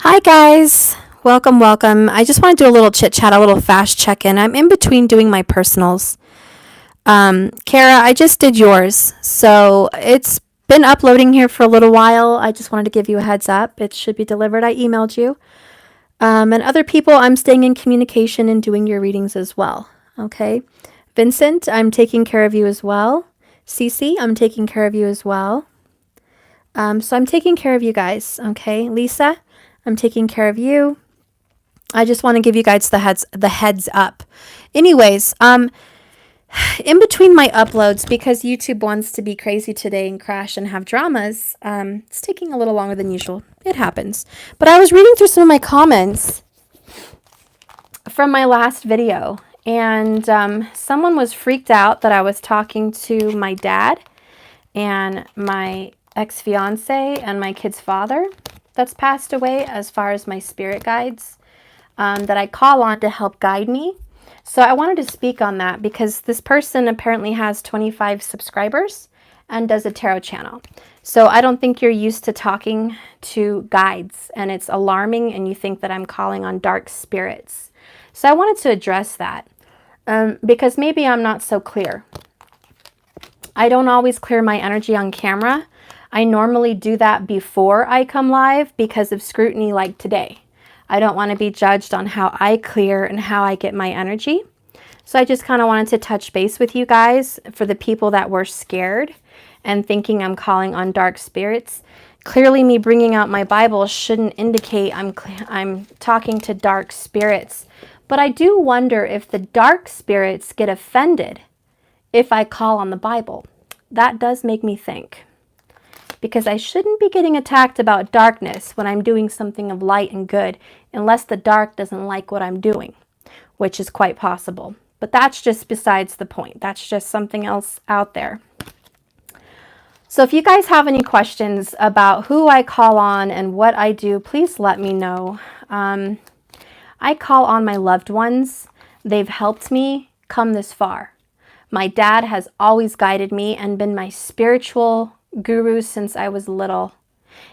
Hi guys, welcome. I just want to do a little chit chat, a little fast check in. I'm in between doing my personals. Kara, I just did yours, so it's been uploading here for a little while. I just wanted to give you a heads up. It should be delivered. I emailed you. And other people, I'm staying in communication and doing your readings as well. Okay, Vincent, I'm taking care of you as well. Cece, I'm taking care of you as well. So I'm taking care of you guys. Okay, Lisa, I'm taking care of you. I just want to give you guys the heads up. Anyways, in between my uploads, because YouTube wants to be crazy today and crash and have dramas, it's taking a little longer than usual. It happens. But I was reading through some of my comments from my last video, and someone was freaked out that I was talking to my dad and my ex-fiance and my kid's father that's passed away, as far as my spirit guides that I call on to help guide me. So I wanted to speak on that because this person apparently has 25 subscribers and does a tarot channel. So I don't think you're used to talking to guides, and it's alarming, and you think that I'm calling on dark spirits. So I wanted to address that because maybe I'm not so clear. I don't always clear my energy on camera. I normally do that before I come live because of scrutiny like today. I don't want to be judged on how I clear and how I get my energy. So I just kind of wanted to touch base with you guys for the people that were scared and thinking I'm calling on dark spirits. Clearly, me bringing out my Bible shouldn't indicate I'm talking to dark spirits. But I do wonder if the dark spirits get offended if I call on the Bible. That does make me think. Because I shouldn't be getting attacked about darkness when I'm doing something of light and good, unless the dark doesn't like what I'm doing, which is quite possible. But that's just besides the point. That's just something else out there. So if you guys have any questions about who I call on and what I do, please let me know. I call on my loved ones. They've helped me come this far. My dad has always guided me and been my spiritual guru since I was little.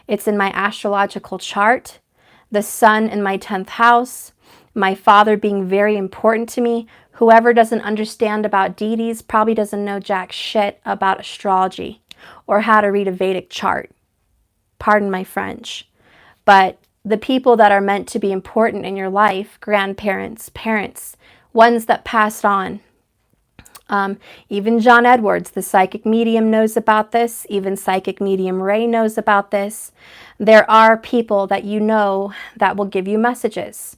It's in my astrological chart, the sun in my 10th house, my father being very important to me. Whoever doesn't understand about deities probably doesn't know jack shit about astrology or how to read a Vedic chart. Pardon my French. But the people that are meant to be important in your life, grandparents, parents, ones that passed on, even John Edwards, the psychic medium, knows about this. Even psychic medium Ray knows about this. There are people that you know that will give you messages.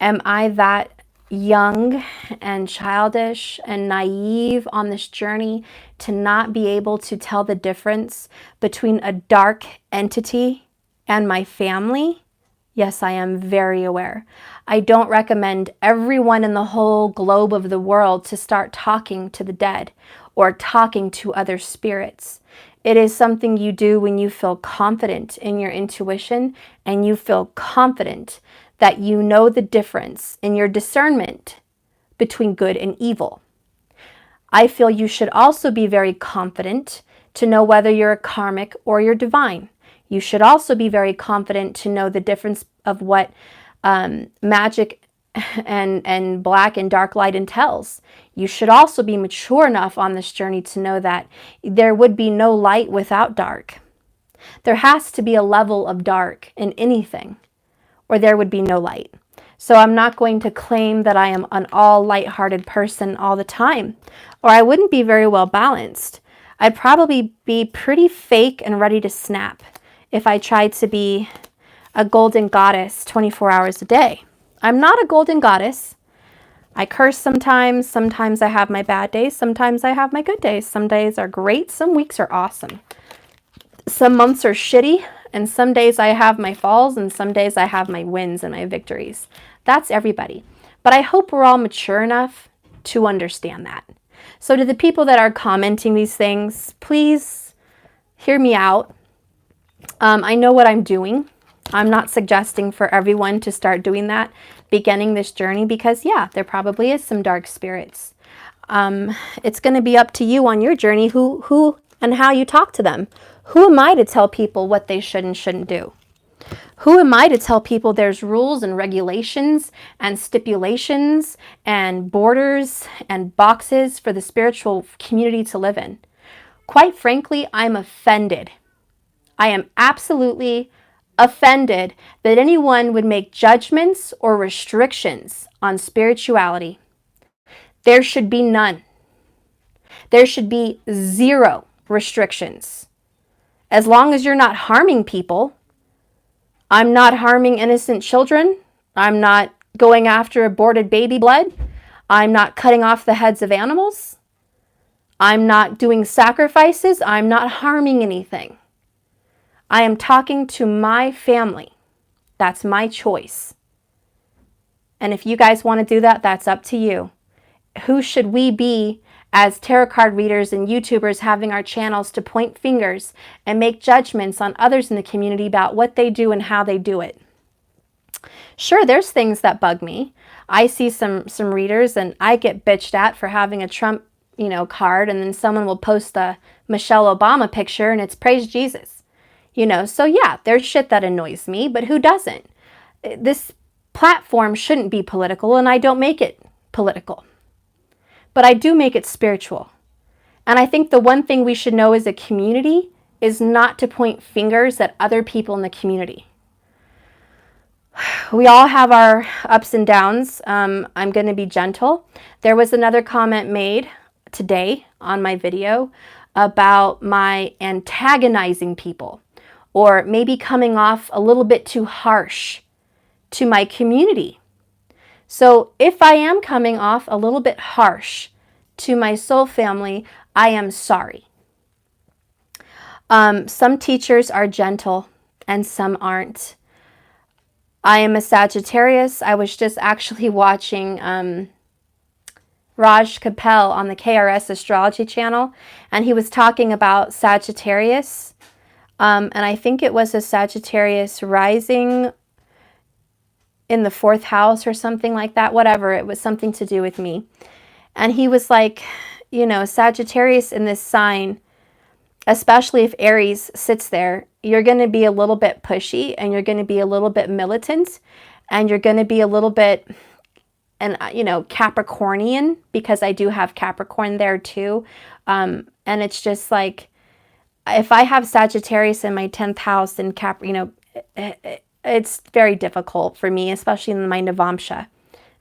Am I that young and childish and naive on this journey to not be able to tell the difference between a dark entity and my family? Yes, I am very aware. I don't recommend everyone in the whole globe of the world to start talking to the dead or talking to other spirits. It is something you do when you feel confident in your intuition and you feel confident that you know the difference in your discernment between good and evil. I feel you should also be very confident to know whether you're a karmic or you're divine. You should also be very confident to know the difference of what magic and black and dark light entails. You should also be mature enough on this journey to know that there would be no light without dark. There has to be a level of dark in anything, or there would be no light. So I'm not going to claim that I am an all lighthearted person all the time, or I wouldn't be very well balanced. I'd probably be pretty fake and ready to snap if I tried to be a golden goddess 24 hours a day. I'm not a golden goddess. I curse sometimes. Sometimes I have my bad days. Sometimes I have my good days. Some days are great. Some weeks are awesome. Some months are shitty. And some days I have my falls, and some days I have my wins and my victories. That's everybody. But I hope we're all mature enough to understand that. So to the people that are commenting these things, please hear me out. I know what I'm doing. I'm not suggesting for everyone to start doing that, beginning this journey, because yeah, there probably is some dark spirits. It's going to be up to you on your journey who and how you talk to them. Who am I to tell people what they should and shouldn't do? Who am I to tell people there's rules and regulations and stipulations and borders and boxes for the spiritual community to live in? Quite frankly, I'm offended. I am absolutely offended that anyone would make judgments or restrictions on spirituality. There should be none. There should be zero restrictions. As long as you're not harming people, I'm not harming innocent children. I'm not going after aborted baby blood. I'm not cutting off the heads of animals. I'm not doing sacrifices. I'm not harming anything. I am talking to my family. That's my choice. And if you guys want to do that, that's up to you. Who should we be as tarot card readers and YouTubers having our channels to point fingers and make judgments on others in the community about what they do and how they do it? Sure, there's things that bug me. I see some readers and I get bitched at for having a Trump, card, and then someone will post a Michelle Obama picture and it's praise Jesus. So yeah, there's shit that annoys me, but who doesn't? This platform shouldn't be political, and I don't make it political. But I do make it spiritual. And I think the one thing we should know as a community is not to point fingers at other people in the community. We all have our ups and downs. I'm going to be gentle. There was another comment made today on my video about my antagonizing people, or maybe coming off a little bit too harsh to my community. So if I am coming off a little bit harsh to my soul family, I am sorry. Some teachers are gentle and some aren't. I am a Sagittarius. I was just actually watching Raj Kapil on the KRS Astrology channel, and he was talking about Sagittarius. And I think it was a Sagittarius rising in the 4th house or something like that. Whatever, it was something to do with me. And he was like, Sagittarius in this sign, especially if Aries sits there, you're going to be a little bit pushy, and you're going to be a little bit militant, and you're going to be a little bit, Capricornian, because I do have Capricorn there too. And it's just like, if I have Sagittarius in my 10th house and it's very difficult for me, especially in my Navamsha.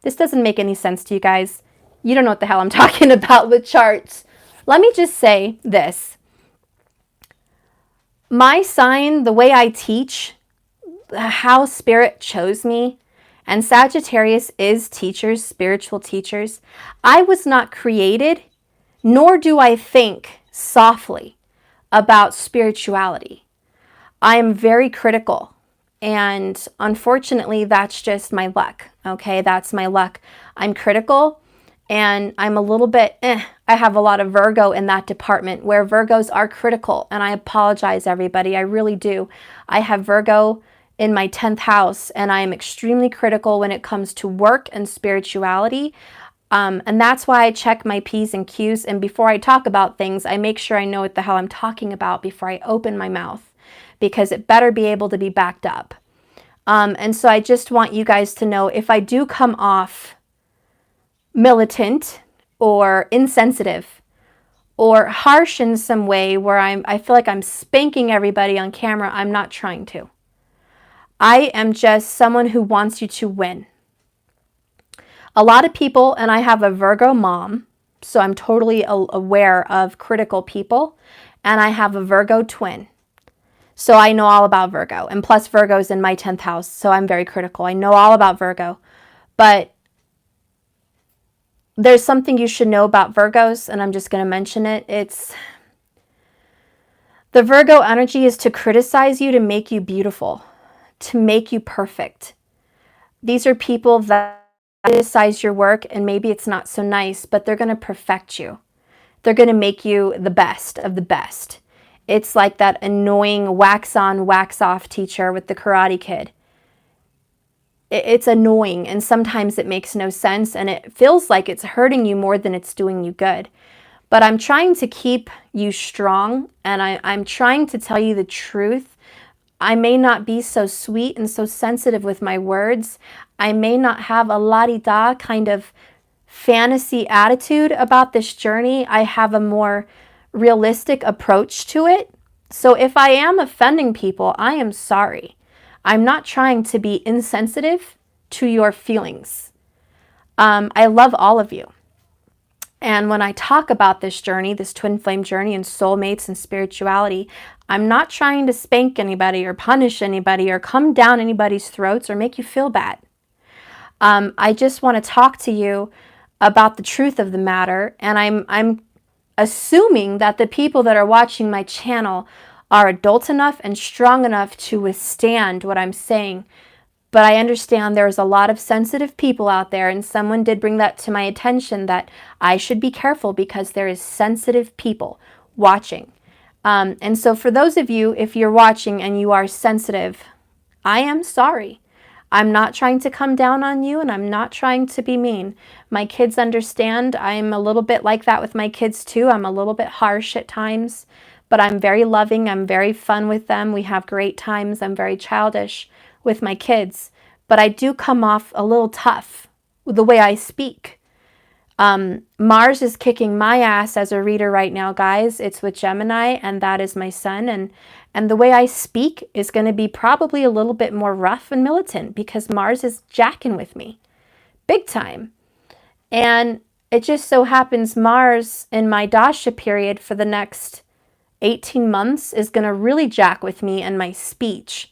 This doesn't make any sense to you guys. You don't know what the hell I'm talking about with charts. Let me just say this. My sign, the way I teach, how Spirit chose me, and Sagittarius is teachers, spiritual teachers. I was not created, nor do I think softly about spirituality. I am very critical. And unfortunately, that's just my luck. Okay, that's my luck. I'm critical, and I'm a little bit, I have a lot of Virgo in that department, where Virgos are critical. And I apologize, everybody. I really do. I have Virgo in my 10th house, and I am extremely critical when it comes to work and spirituality. And that's why I check my P's and Q's. And before I talk about things, I make sure I know what the hell I'm talking about before I open my mouth, because it better be able to be backed up. And so I just want you guys to know, if I do come off militant or insensitive or harsh in some way where I feel like I'm spanking everybody on camera, I'm not trying to. I am just someone who wants you to win. A lot of people, and I have a Virgo mom, so I'm totally aware of critical people, and I have a Virgo twin. So I know all about Virgo, and plus Virgo's in my 10th house, so I'm very critical. I know all about Virgo, but there's something you should know about Virgos, and I'm just going to mention it. It's the Virgo energy is to criticize you, to make you beautiful, to make you perfect. These are people that criticize your work, and maybe it's not so nice, but they're going to perfect you. They're going to make you the best of the best. It's like that annoying wax on, wax off teacher with the Karate Kid. It's annoying, and sometimes it makes no sense, and it feels like it's hurting you more than it's doing you good. But I'm trying to keep you strong, and I'm trying to tell you the truth. I may not be so sweet and so sensitive with my words. I may not have a la-di-da kind of fantasy attitude about this journey. I have a more realistic approach to it. So if I am offending people, I am sorry. I'm not trying to be insensitive to your feelings. I love all of you. And when I talk about this journey, this twin flame journey and soulmates and spirituality, I'm not trying to spank anybody or punish anybody or come down anybody's throats or make you feel bad. I just want to talk to you about the truth of the matter. And I'm assuming that the people that are watching my channel are adult enough and strong enough to withstand what I'm saying. But I understand there's a lot of sensitive people out there, and someone did bring that to my attention that I should be careful because there is sensitive people watching. And so for those of you, if you're watching and you are sensitive, I am sorry. I'm not trying to come down on you, and I'm not trying to be mean. My kids understand. I'm a little bit like that with my kids too. I'm a little bit harsh at times, but I'm very loving. I'm very fun with them. We have great times. I'm very childish with my kids, but I do come off a little tough with the way I speak. Mars is kicking my ass as a reader right now, guys. It's with Gemini, and that is my sun. And the way I speak is going to be probably a little bit more rough and militant because Mars is jacking with me big time. And it just so happens Mars in my Dasha period for the next 18 months is going to really jack with me and my speech.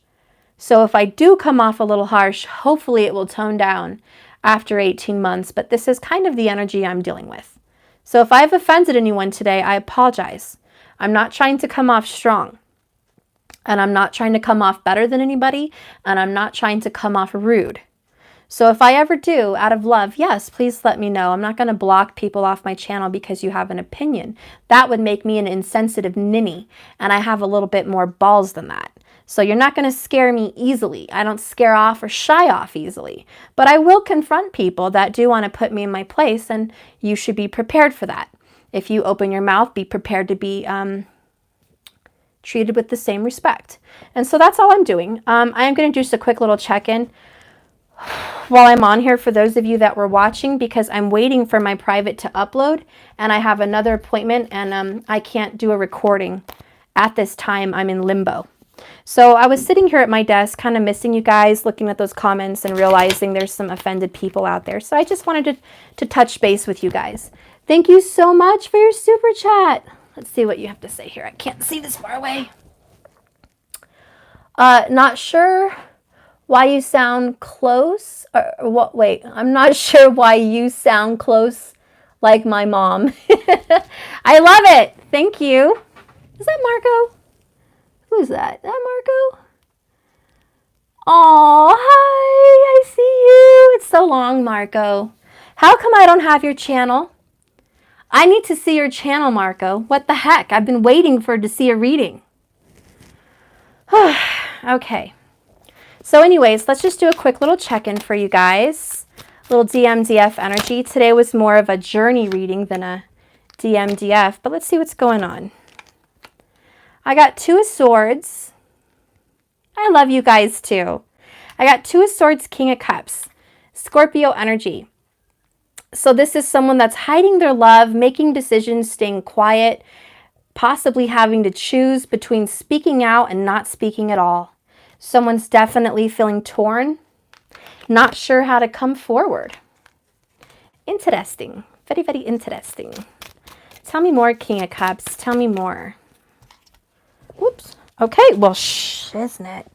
So if I do come off a little harsh, hopefully it will tone down after 18 months, but this is kind of the energy I'm dealing with. So if I've offended anyone today, I apologize. I'm not trying to come off strong, and I'm not trying to come off better than anybody, and I'm not trying to come off rude. So if I ever do, out of love, yes, please let me know. I'm not going to block people off my channel because you have an opinion. That would make me an insensitive ninny, and I have a little bit more balls than that. So you're not going to scare me easily. I don't scare off or shy off easily. But I will confront people that do want to put me in my place, and you should be prepared for that. If you open your mouth, be prepared to be treated with the same respect. And so that's all I'm doing. I am going to do just a quick little check-in while I'm on here for those of you that were watching, because I'm waiting for my private to upload, and I have another appointment, and I can't do a recording at this time. I'm in limbo. So I was sitting here at my desk, kind of missing you guys, looking at those comments and realizing there's some offended people out there. So I just wanted to touch base with you guys. Thank you so much for your super chat. Let's see what you have to say here. I can't see this far away. Not sure why you sound close. Or what? Wait, I'm not sure why you sound close like my mom. I love it. Thank you. Is that Marco? Who's that? Is that Marco? Oh, hi. I see you. It's so long, Marco. How come I don't have your channel? I need to see your channel, Marco. What the heck? I've been waiting to see a reading. Okay. So anyways, let's just do a quick little check-in for you guys. Little DMDF energy. Today was more of a journey reading than a DMDF, but let's see what's going on. I got Two of Swords. I love you guys too. I got Two of Swords, King of Cups. Scorpio energy. So this is someone that's hiding their love, making decisions, staying quiet, possibly having to choose between speaking out and not speaking at all. Someone's definitely feeling torn, not sure how to come forward. Interesting. Very, very interesting. Tell me more, King of Cups. Tell me more. Whoops. Okay, well, isn't it?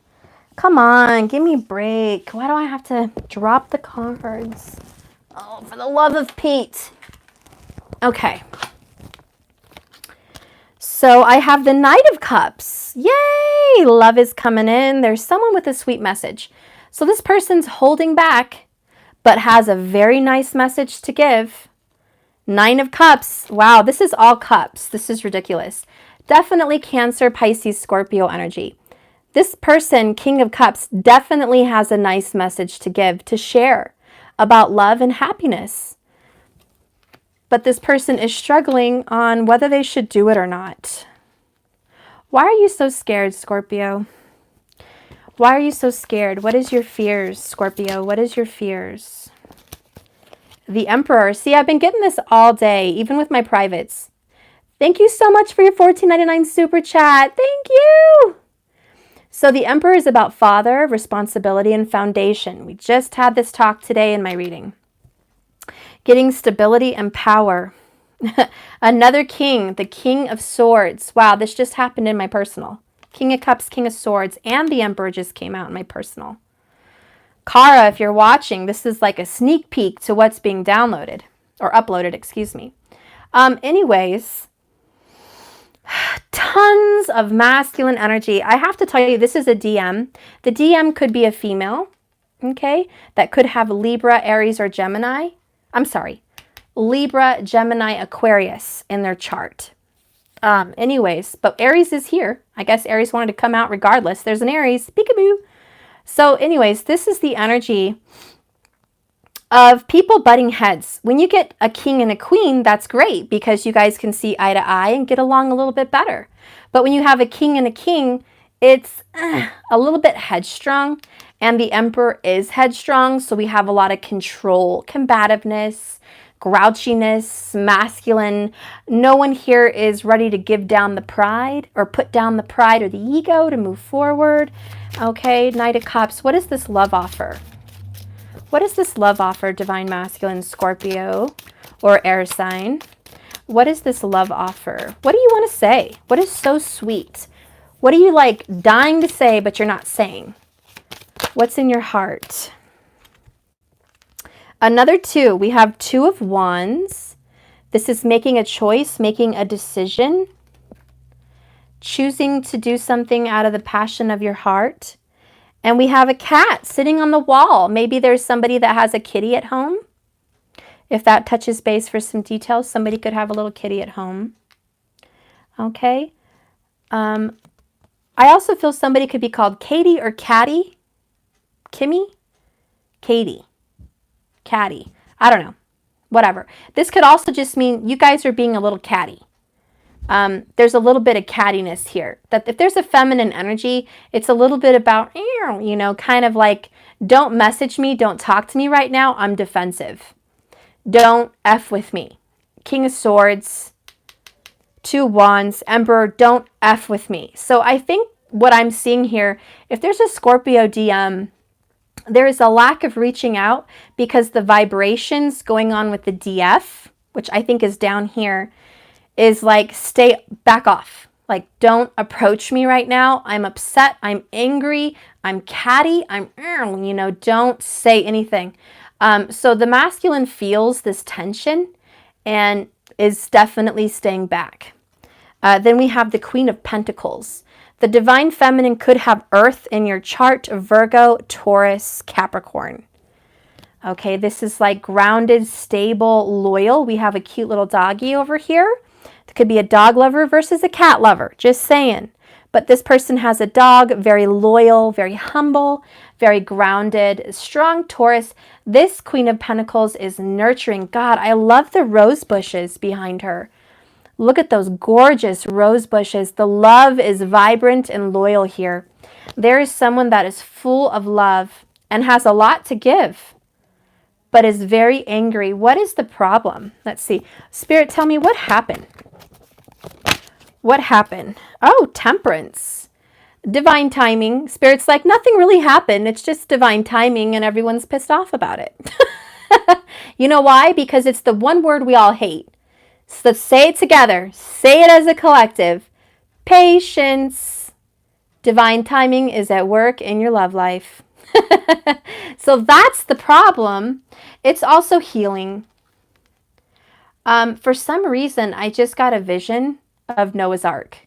Come on, give me a break. Why do I have to drop the cards? Oh, for the love of Pete. Okay. So I have the Knight of Cups. Yay! Love is coming in. There's someone with a sweet message. So this person's holding back, but has a very nice message to give. Nine of Cups. Wow, this is all cups. This is ridiculous. Definitely Cancer, Pisces, Scorpio energy. This person, King of Cups, definitely has a nice message to give, to share about love and happiness. But this person is struggling on whether they should do it or not. Why are you so scared, Scorpio? Why are you so scared? What is your fears, Scorpio? What is your fears? The Emperor. See, I've been getting this all day, even with my privates. Thank you so much for your $14.99 super chat. Thank you. So the Emperor is about father, responsibility, and foundation. We just had this talk today in my reading. Getting stability and power. Another king, the King of Swords. Wow, this just happened in my personal. King of Cups, King of Swords, and the Emperor just came out in my personal. Kara, if you're watching, this is like a sneak peek to what's being downloaded or uploaded, excuse me. Anyways, tons of masculine energy. I have to tell you, this is a DM. The DM could be a female, okay, that could have Libra, Aries, or Gemini. I'm sorry, Libra, Gemini, Aquarius in their chart. Anyways, but Aries is here. I guess Aries wanted to come out regardless. There's an Aries, peekaboo. So anyways, this is the energy of people butting heads. When you get a king and a queen, that's great because you guys can see eye to eye and get along a little bit better. But when you have a king and a king, it's a little bit headstrong, and the Emperor is headstrong, so we have a lot of control, combativeness, grouchiness, masculine. No one here is ready to give down the pride or put down the pride or the ego to move forward. Okay, Knight of Cups. What is this love offer? What is this love offer, Divine Masculine, Scorpio, or air sign? What is this love offer? What do you want to say? What is so sweet? What are you like dying to say, but you're not saying? What's in your heart? Another two. We have Two of Wands. This is making a choice, making a decision, choosing to do something out of the passion of your heart. And we have a cat sitting on the wall. Maybe there's somebody that has a kitty at home. If that touches base for some details, somebody could have a little kitty at home. Okay. I also feel somebody could be called Katie or Catty. Kimmy? Katie. Catty. I don't know. Whatever. This could also just mean you guys are being a little catty. There's a little bit of cattiness here. That if there's a feminine energy, it's a little bit about, you know, kind of like, don't message me, don't talk to me right now, I'm defensive. Don't F with me. King of Swords, Two Wands, Emperor, don't F with me. So I think what I'm seeing here, if there's a Scorpio DM, there is a lack of reaching out because the vibrations going on with the DF, which I think is down here, is like, stay back off. Like, don't approach me right now. I'm upset. I'm angry. I'm catty. You know, don't say anything. So the masculine feels this tension and is definitely staying back. Then we have the Queen of Pentacles. The Divine Feminine could have Earth in your chart, Virgo, Taurus, Capricorn. Okay, this is like grounded, stable, loyal. We have a cute little doggy over here. It could be a dog lover versus a cat lover, just saying. But this person has a dog, very loyal, very humble, very grounded, strong Taurus. This Queen of Pentacles is nurturing. God, I love the rose bushes behind her. Look at those gorgeous rose bushes. The love is vibrant and loyal here. There is someone that is full of love and has a lot to give, but is very angry. What is the problem? Let's see. Spirit, tell me what happened. What happened? Oh, Temperance. Divine timing. Spirit's like, nothing really happened. It's just divine timing and everyone's pissed off about it. You know why? Because it's the one word we all hate. So let's say it together. Say it as a collective. Patience. Divine timing is at work in your love life. So that's the problem. It's also healing. For some reason, I just got a vision of Noah's Ark.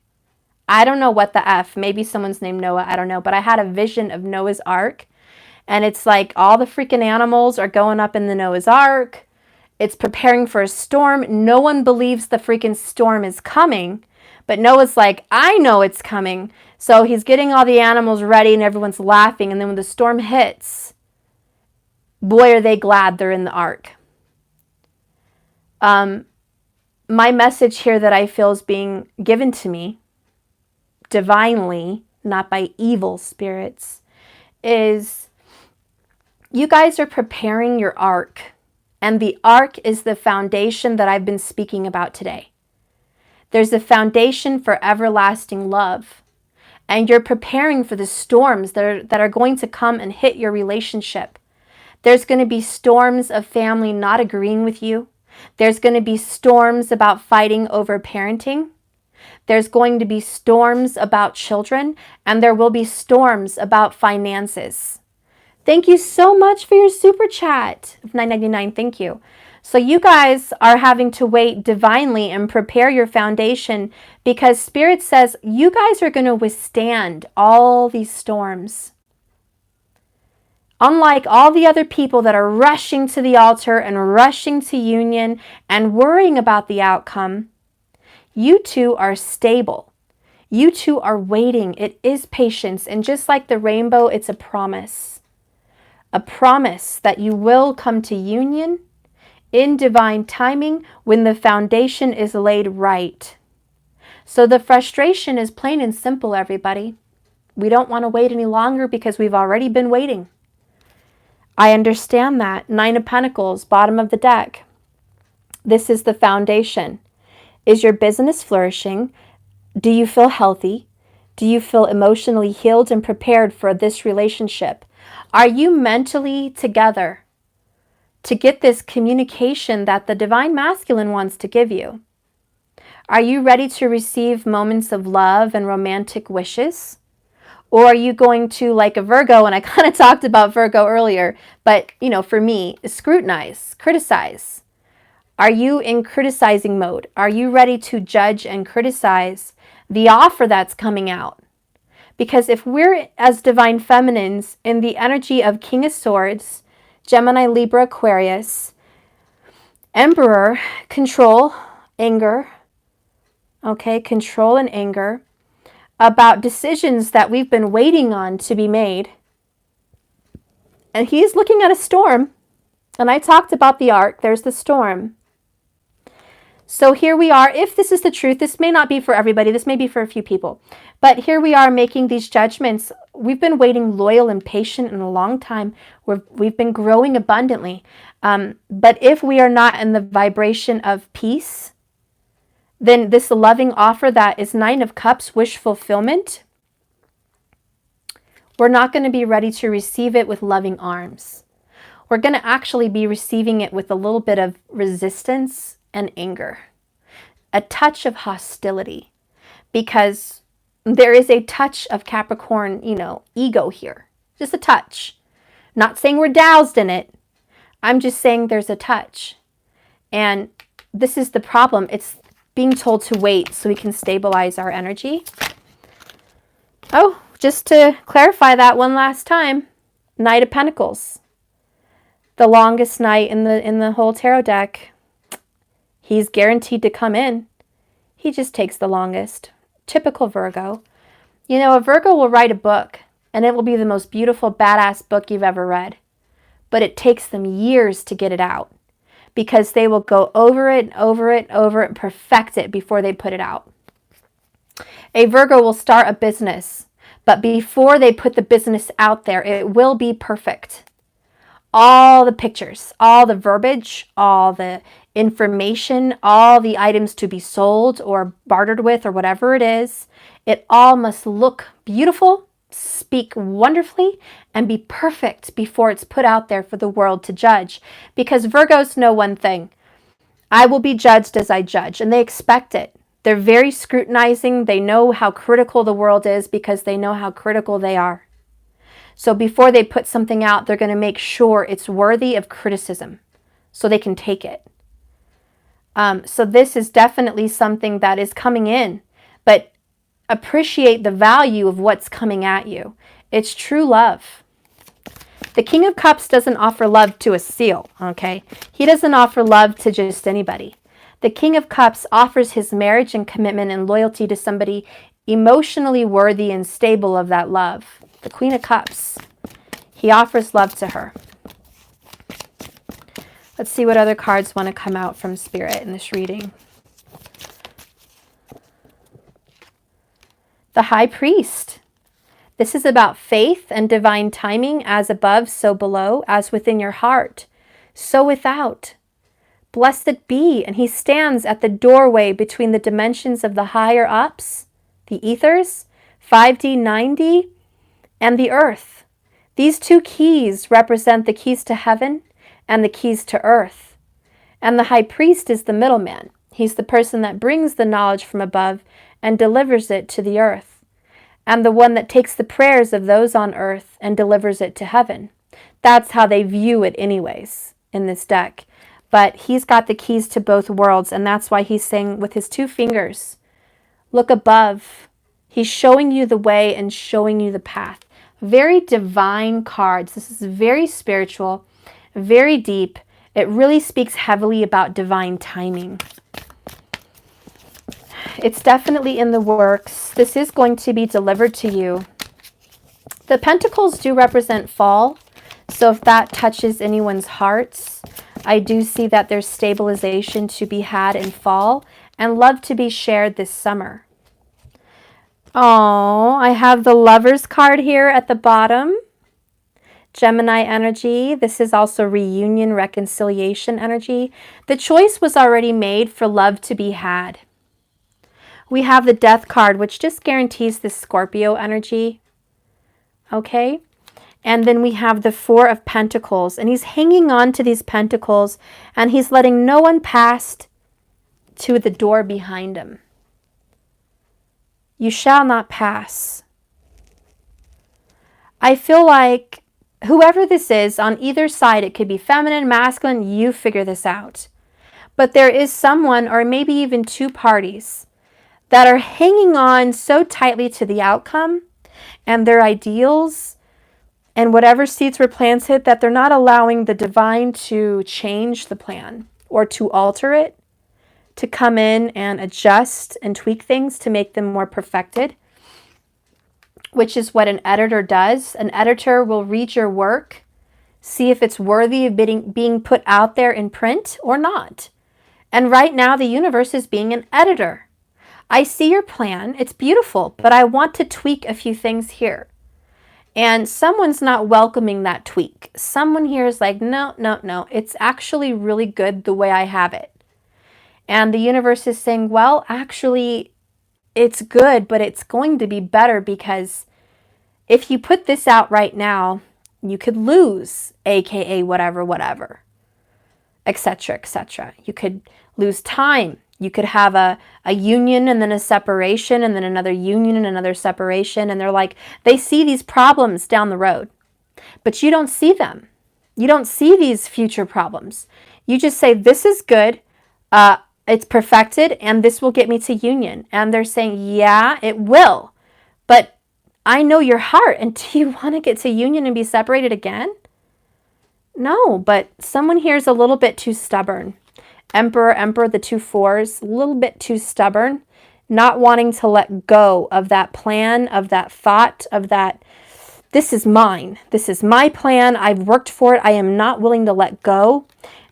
I don't know what the F. Maybe someone's named Noah. I don't know. But I had a vision of Noah's Ark. And it's like all the freaking animals are going up in the Noah's Ark. It's preparing for a storm. No one believes the freaking storm is coming. But Noah's like, I know it's coming. So he's getting all the animals ready and everyone's laughing. And then when the storm hits, boy, are they glad they're in the ark. My message here that I feel is being given to me divinely, not by evil spirits, is you guys are preparing your ark. And the ark is the foundation that I've been speaking about today. There's a foundation for everlasting love. And you're preparing for the storms that are going to come and hit your relationship. There's going to be storms of family not agreeing with you. There's going to be storms about fighting over parenting. There's going to be storms about children. And there will be storms about finances. Thank you so much for your super chat of $9.99. Thank you. So you guys are having to wait divinely and prepare your foundation because Spirit says you guys are going to withstand all these storms. Unlike all the other people that are rushing to the altar and rushing to union and worrying about the outcome, you two are stable. You two are waiting. It is patience. And just like the rainbow, it's a promise. A promise that you will come to union in divine timing when the foundation is laid right. So the frustration is plain and simple, everybody. We don't want to wait any longer because we've already been waiting. I understand that. 9 of Pentacles, bottom of the deck. This is the foundation. Is your business flourishing? Do you feel healthy? Do you feel emotionally healed and prepared for this relationship? Are you mentally together to get this communication that the Divine Masculine wants to give you? Are you ready to receive moments of love and romantic wishes? Or are you going to, like a Virgo, and I kind of talked about Virgo earlier, but, for me, scrutinize, criticize. Are you in criticizing mode? Are you ready to judge and criticize the offer that's coming out? Because if we're, as divine feminines, in the energy of King of Swords, Gemini, Libra, Aquarius, Emperor, control, anger, control and anger, about decisions that we've been waiting on to be made. And he's looking at a storm. And I talked about the ark. There's the storm. So here we are. If this is the truth, this may not be for everybody. This may be for a few people. But here we are making these judgments. We've been waiting loyal and patient in a long time. We've been growing abundantly. But if we are not in the vibration of peace, then this loving offer that is 9 of Cups, wish fulfillment, we're not going to be ready to receive it with loving arms. We're going to actually be receiving it with a little bit of resistance and anger, a touch of hostility, because there is a touch of Capricorn, ego here, just a touch. Not saying we're doused in it. I'm just saying there's a touch. And this is the problem. It's being told to wait so we can stabilize our energy. Oh, just to clarify that one last time, Knight of Pentacles, the longest knight in the whole tarot deck. He's guaranteed to come in. He just takes the longest. Typical Virgo. A Virgo will write a book, and it will be the most beautiful, badass book you've ever read. But it takes them years to get it out, because they will go over it and over it and over it and perfect it before they put it out. A Virgo will start a business, but before they put the business out there, it will be perfect. All the pictures, all the verbiage, all the information, all the items to be sold or bartered with or whatever it is, it all must look beautiful, speak wonderfully, and be perfect before it's put out there for the world to judge. Because Virgos know one thing: I will be judged as I judge, and they expect it. They're very scrutinizing. They know how critical the world is because they know how critical they are. So before they put something out, they're going to make sure it's worthy of criticism so they can take it. So this is definitely something that is coming in, but appreciate the value of what's coming at you. It's true love. The King of Cups doesn't offer love to a seal, okay? He doesn't offer love to just anybody. The King of Cups offers his marriage and commitment and loyalty to somebody emotionally worthy and stable of that love. The Queen of Cups, he offers love to her. Let's see what other cards want to come out from Spirit in this reading. The High Priest. This is about faith and divine timing, as above, so below, as within your heart, so without. Blessed be, and he stands at the doorway between the dimensions of the higher ups, the ethers, 5D, 9D, and the earth. These two keys represent the keys to heaven and the keys to earth. And the high priest is the middleman. He's the person that brings the knowledge from above and delivers it to the earth, and the one that takes the prayers of those on earth and delivers it to heaven. That's how they view it anyways in this deck. But he's got the keys to both worlds, and that's why he's saying with his two fingers, look above. He's showing you the way and showing you the path. Very divine cards. This is very spiritual, very deep. It really speaks heavily about divine timing. It's definitely in the works. This is going to be delivered to you. The pentacles do represent fall, so if that touches anyone's hearts, I do see that there's stabilization to be had in fall and love to be shared this summer. Oh, I have the Lovers card here at the bottom. Gemini energy. This is also reunion, reconciliation energy. The choice was already made for love to be had. We have the Death card, which just guarantees this Scorpio energy. Okay? And then we have the Four of Pentacles, and he's hanging on to these pentacles, and he's letting no one pass to the door behind him. You shall not pass. I feel like whoever this is, on either side, it could be feminine, masculine, you figure this out. But there is someone, or maybe even two parties, that are hanging on so tightly to the outcome and their ideals and whatever seeds were planted, that they're not allowing the divine to change the plan or to alter it, to come in and adjust and tweak things to make them more perfected, which is what an editor does. An editor will read your work, see if it's worthy of being put out there in print or not. And right now, the universe is being an editor. I see your plan. It's beautiful, but I want to tweak a few things here. And someone's not welcoming that tweak. Someone here is like, no, no, no. It's actually really good the way I have it. And the universe is saying, well, actually, it's good, but it's going to be better, because if you put this out right now, you could lose, aka whatever, whatever, etc., etc. You could lose time. You could have a union and then a separation and then another union and another separation. And they're like, they see these problems down the road, but you don't see them. You don't see these future problems. You just say, this is good. It's perfected, and this will get me to union. And they're saying, yeah, it will. But I know your heart. And do you want to get to union and be separated again? No, but someone here is a little bit too stubborn. Emperor, the two fours, a little bit too stubborn, not wanting to let go of that plan, of that thought, of that, this is mine. This is my plan. I've worked for it. I am not willing to let go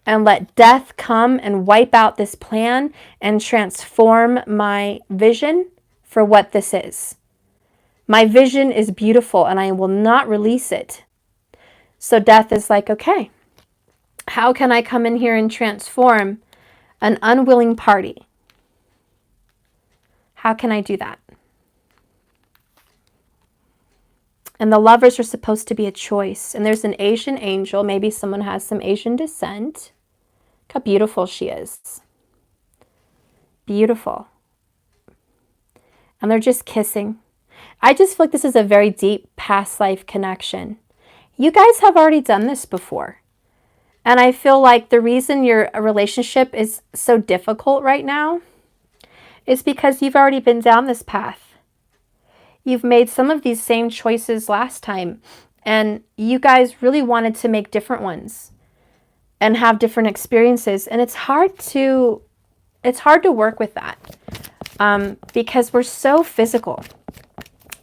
and let death come and wipe out this plan and transform my vision for what this is. My vision is beautiful, and I will not release it. So death is like, okay, how can I come in here and transform an unwilling party? How can I do that? And the Lovers are supposed to be a choice. And there's an Asian angel. Maybe someone has some Asian descent. Look how beautiful she is. Beautiful. And they're just kissing. I just feel like this is a very deep past life connection. You guys have already done this before. And I feel like the reason your relationship is so difficult right now is because you've already been down this path. You've made some of these same choices last time, and you guys really wanted to make different ones and have different experiences. And it's hard to work with that because we're so physical.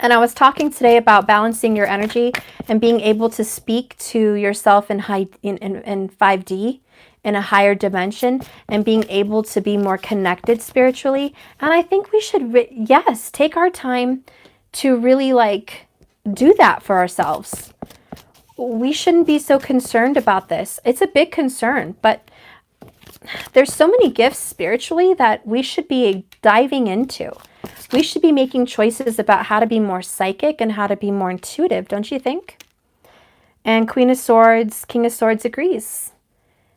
And I was talking today about balancing your energy and being able to speak to yourself in 5D, in a higher dimension, and being able to be more connected spiritually. And I think we should, yes, take our time to really do that for ourselves. We shouldn't be so concerned about this. It's a big concern, but there's so many gifts spiritually that we should be diving into. We should be making choices about how to be more psychic and how to be more intuitive, don't you think? And Queen of Swords, King of Swords agrees.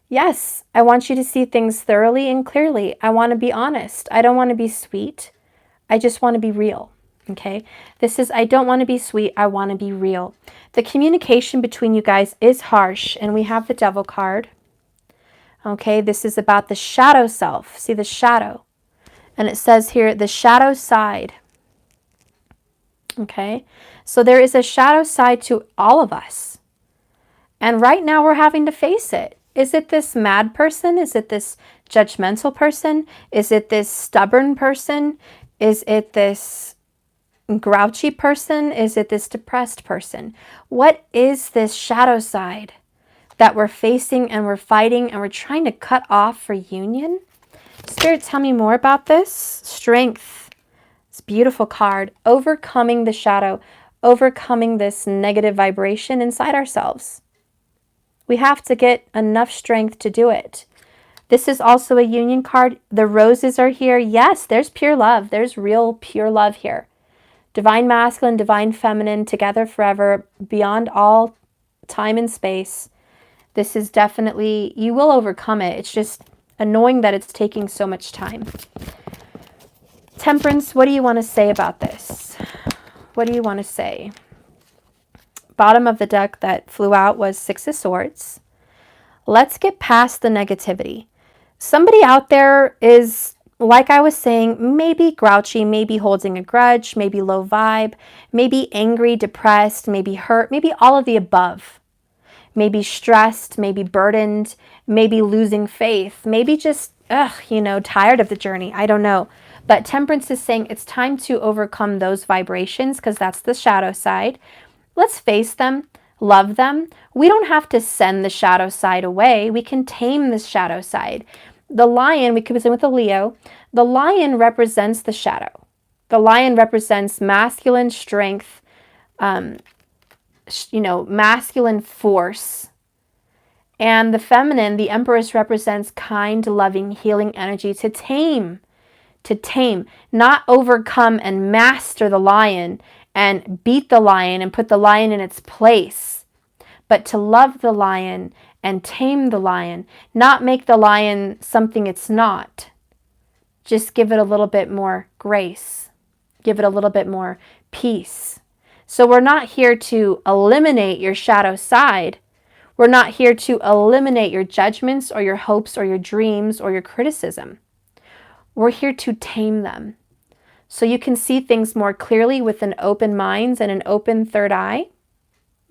Yes, I want you to see things thoroughly and clearly. I want to be honest. I don't want to be sweet. I just want to be real. Okay? This is, I don't want to be sweet. I want to be real. The communication between you guys is harsh, and we have the Devil card. Okay? This is about the shadow self. See the shadow. And it says here, the shadow side. Okay? So there is a shadow side to all of us. And right now we're having to face it. Is it this mad person? Is it this judgmental person? Is it this stubborn person? Is it this grouchy person? Is it this depressed person? What is this shadow side that we're facing and we're fighting and we're trying to cut off for union? Spirit, tell me more about this. Strength. It's a beautiful card. Overcoming the shadow. Overcoming this negative vibration inside ourselves. We have to get enough strength to do it. This is also a union card. The roses are here. Yes, there's pure love. There's real pure love here. Divine masculine, divine feminine, together forever, beyond all time and space. This is definitely, you will overcome it. It's just annoying that it's taking so much time. Temperance, what do you want to say about this? What do you want to say? Bottom of the deck that flew out was Six of Swords. Let's get past the negativity. Somebody out there is, like I was saying, maybe grouchy, maybe holding a grudge, maybe low vibe, maybe angry, depressed, maybe hurt, maybe all of the above. Maybe stressed, maybe burdened, maybe losing faith, maybe just, tired of the journey. I don't know. But Temperance is saying it's time to overcome those vibrations because that's the shadow side. Let's face them, love them. We don't have to send the shadow side away. We can tame the shadow side. The lion, we could be with a Leo. The lion represents the shadow. The lion represents masculine strength, masculine force. And the feminine, the Empress, represents kind, loving, healing energy to tame, not overcome and master the lion and beat the lion and put the lion in its place, but to love the lion and tame the lion, not make the lion something it's not. Just give it a little bit more grace. Give it a little bit more peace. So we're not here to eliminate your shadow side. We're not here to eliminate your judgments or your hopes or your dreams or your criticism. We're here to tame them. So you can see things more clearly with an open mind and an open third eye.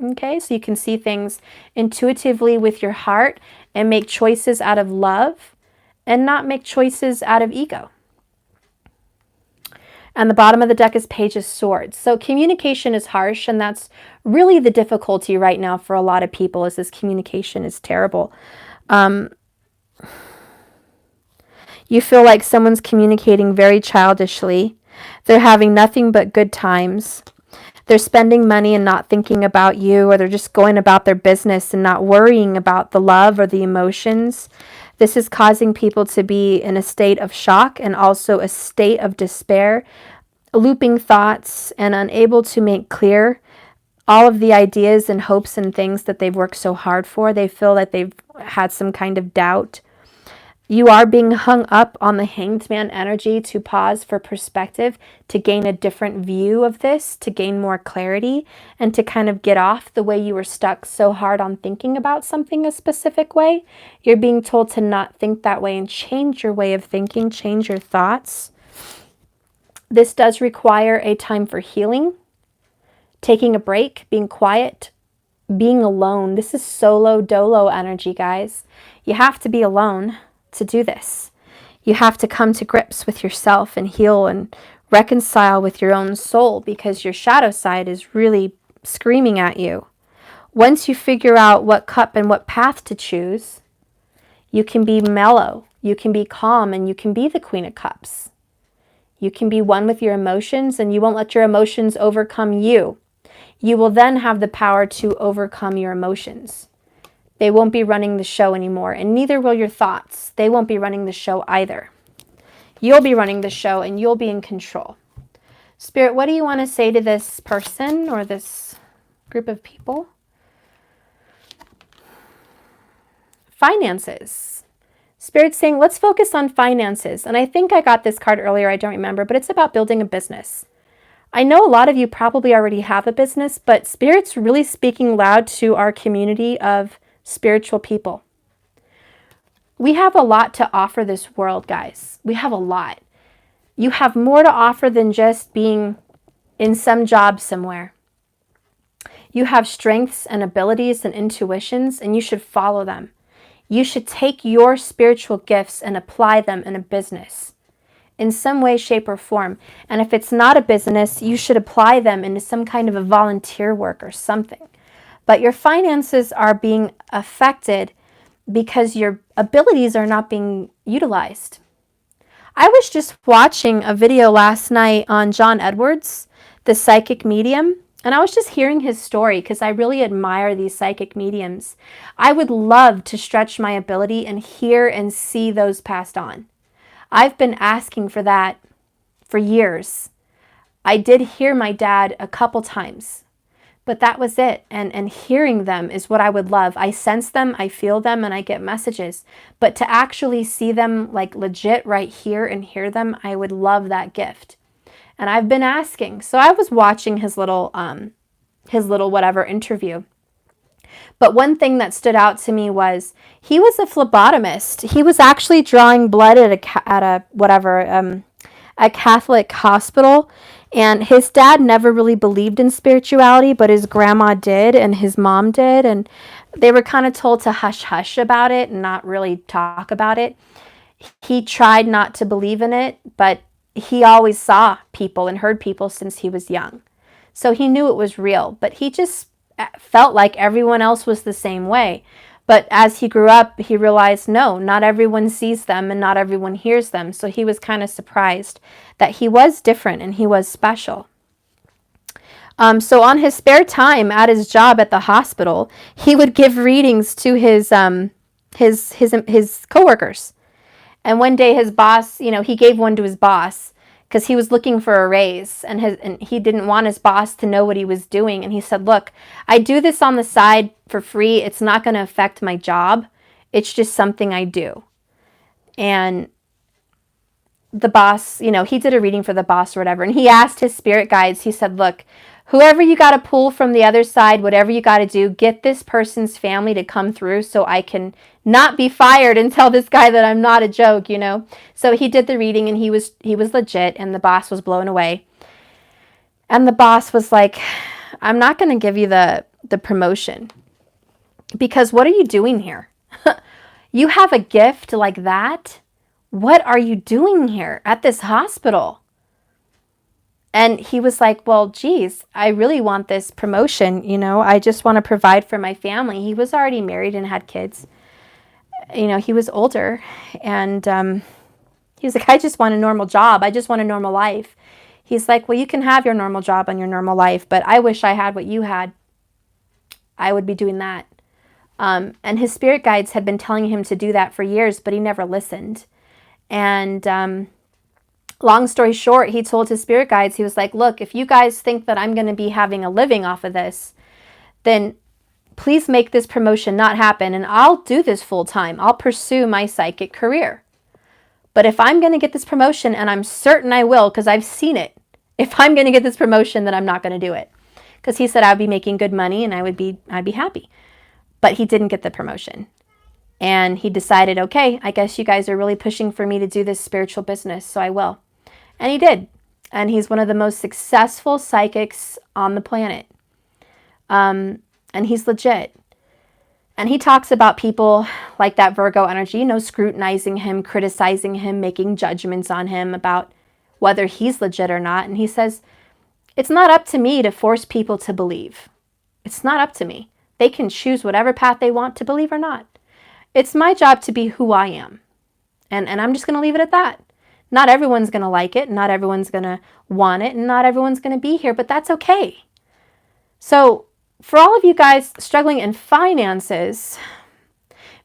Okay, so you can see things intuitively with your heart and make choices out of love and not make choices out of ego. And the bottom of the deck is Page of Swords. So communication is harsh, and that's really the difficulty right now for a lot of people, is this communication is terrible. You feel like someone's communicating very childishly. They're having nothing but good times. They're spending money and not thinking about you, or they're just going about their business and not worrying about the love or the emotions. This is causing people to be in a state of shock and also a state of despair, looping thoughts and unable to make clear all of the ideas and hopes and things that they've worked so hard for. They feel that they've had some kind of doubt. You are being hung up on the Hanged Man energy to pause for perspective, to gain a different view of this, to gain more clarity, and to kind of get off the way you were stuck so hard on thinking about something a specific way. You're being told to not think that way and change your way of thinking, change your thoughts. This does require a time for healing, taking a break, being quiet, being alone. This is solo dolo energy, guys. You have to be alone to do this. You have to come to grips with yourself and heal and reconcile with your own soul, because your shadow side is really screaming at you. Once you figure out what cup and what path to choose, you can be mellow, you can be calm, and you can be the Queen of Cups. You can be one with your emotions, and you won't let your emotions overcome you. you will then have the power to overcome your emotions. They won't be running the show anymore, and neither will your thoughts. They won't be running the show either. You'll be running the show, and you'll be in control. Spirit, what do you want to say to this person or this group of people? Finances. Spirit's saying, let's focus on finances. And I think I got this card earlier, I don't remember, but it's about building a business. I know a lot of you probably already have a business, but Spirit's really speaking loud to our community of spiritual people. We have a lot to offer this world, guys. We have a lot. You have more to offer than just being in some job somewhere. You have strengths and abilities and intuitions, and you should follow them. You should take your spiritual gifts and apply them in a business in some way, shape, or form. And if it's not a business, you should apply them into some kind of a volunteer work or something. But your finances are being affected because your abilities are not being utilized. I was just watching a video last night on John Edwards, the psychic medium, and I was just hearing his story because I really admire these psychic mediums. I would love to stretch my ability and hear and see those passed on. I've been asking for that for years. I did hear my dad a couple times, but that was it. And hearing them is what I would love. I sense them, I feel them, and I get messages. But to actually see them like legit right here and hear them, I would love that gift. And I've been asking. So I was watching his little whatever interview. But one thing that stood out to me was he was a phlebotomist. He was actually drawing blood at a Catholic hospital. And his dad never really believed in spirituality, but his grandma did and his mom did. And they were kind of told to hush hush about it and not really talk about it. He tried not to believe in it, but he always saw people and heard people since he was young. So he knew it was real, but he just felt like everyone else was the same way. But as he grew up, he realized, no, not everyone sees them and not everyone hears them. So he was kind of surprised that he was different and he was special. So on his spare time at his job at the hospital, he would give readings to his coworkers. And one day his boss, he gave one to his boss because he was looking for a raise and he didn't want his boss to know what he was doing. And he said, look, I do this on the side for free. It's not going to affect my job. It's just something I do. And the boss, he did a reading for the boss or whatever. And he asked his spirit guides, he said, look, whoever you got to pull from the other side, whatever you got to do, get this person's family to come through so I can not be fired and tell this guy that I'm not a joke, So he did the reading and he was legit and the boss was blown away. And the boss was like, I'm not going to give you the promotion because what are you doing here? You have a gift like that? What are you doing here at this hospital? And he was like, well, geez, I really want this promotion. I just want to provide for my family. He was already married and had kids. He was older and he was like, I just want a normal job. I just want a normal life. He's like, well, you can have your normal job and your normal life, but I wish I had what you had. I would be doing that. And his spirit guides had been telling him to do that for years, but he never listened. And long story short, he told his spirit guides, he was like, look, if you guys think that I'm going to be having a living off of this, then please make this promotion not happen. And I'll do this full time. I'll pursue my psychic career. But if I'm going to get this promotion, and I'm certain I will, because I've seen it, if I'm going to get this promotion, then I'm not going to do it. Because he said I'd be making good money and I'd be happy. But he didn't get the promotion. And he decided, okay, I guess you guys are really pushing for me to do this spiritual business, so I will. And he did. And he's one of the most successful psychics on the planet. And he's legit. And he talks about people like that Virgo energy, scrutinizing him, criticizing him, making judgments on him about whether he's legit or not. And he says, it's not up to me to force people to believe. It's not up to me. They can choose whatever path they want to believe or not. It's my job to be who I am. And I'm just going to leave it at that. Not everyone's going to like it. Not everyone's going to want it. And not everyone's going to be here, but that's okay. So for all of you guys struggling in finances,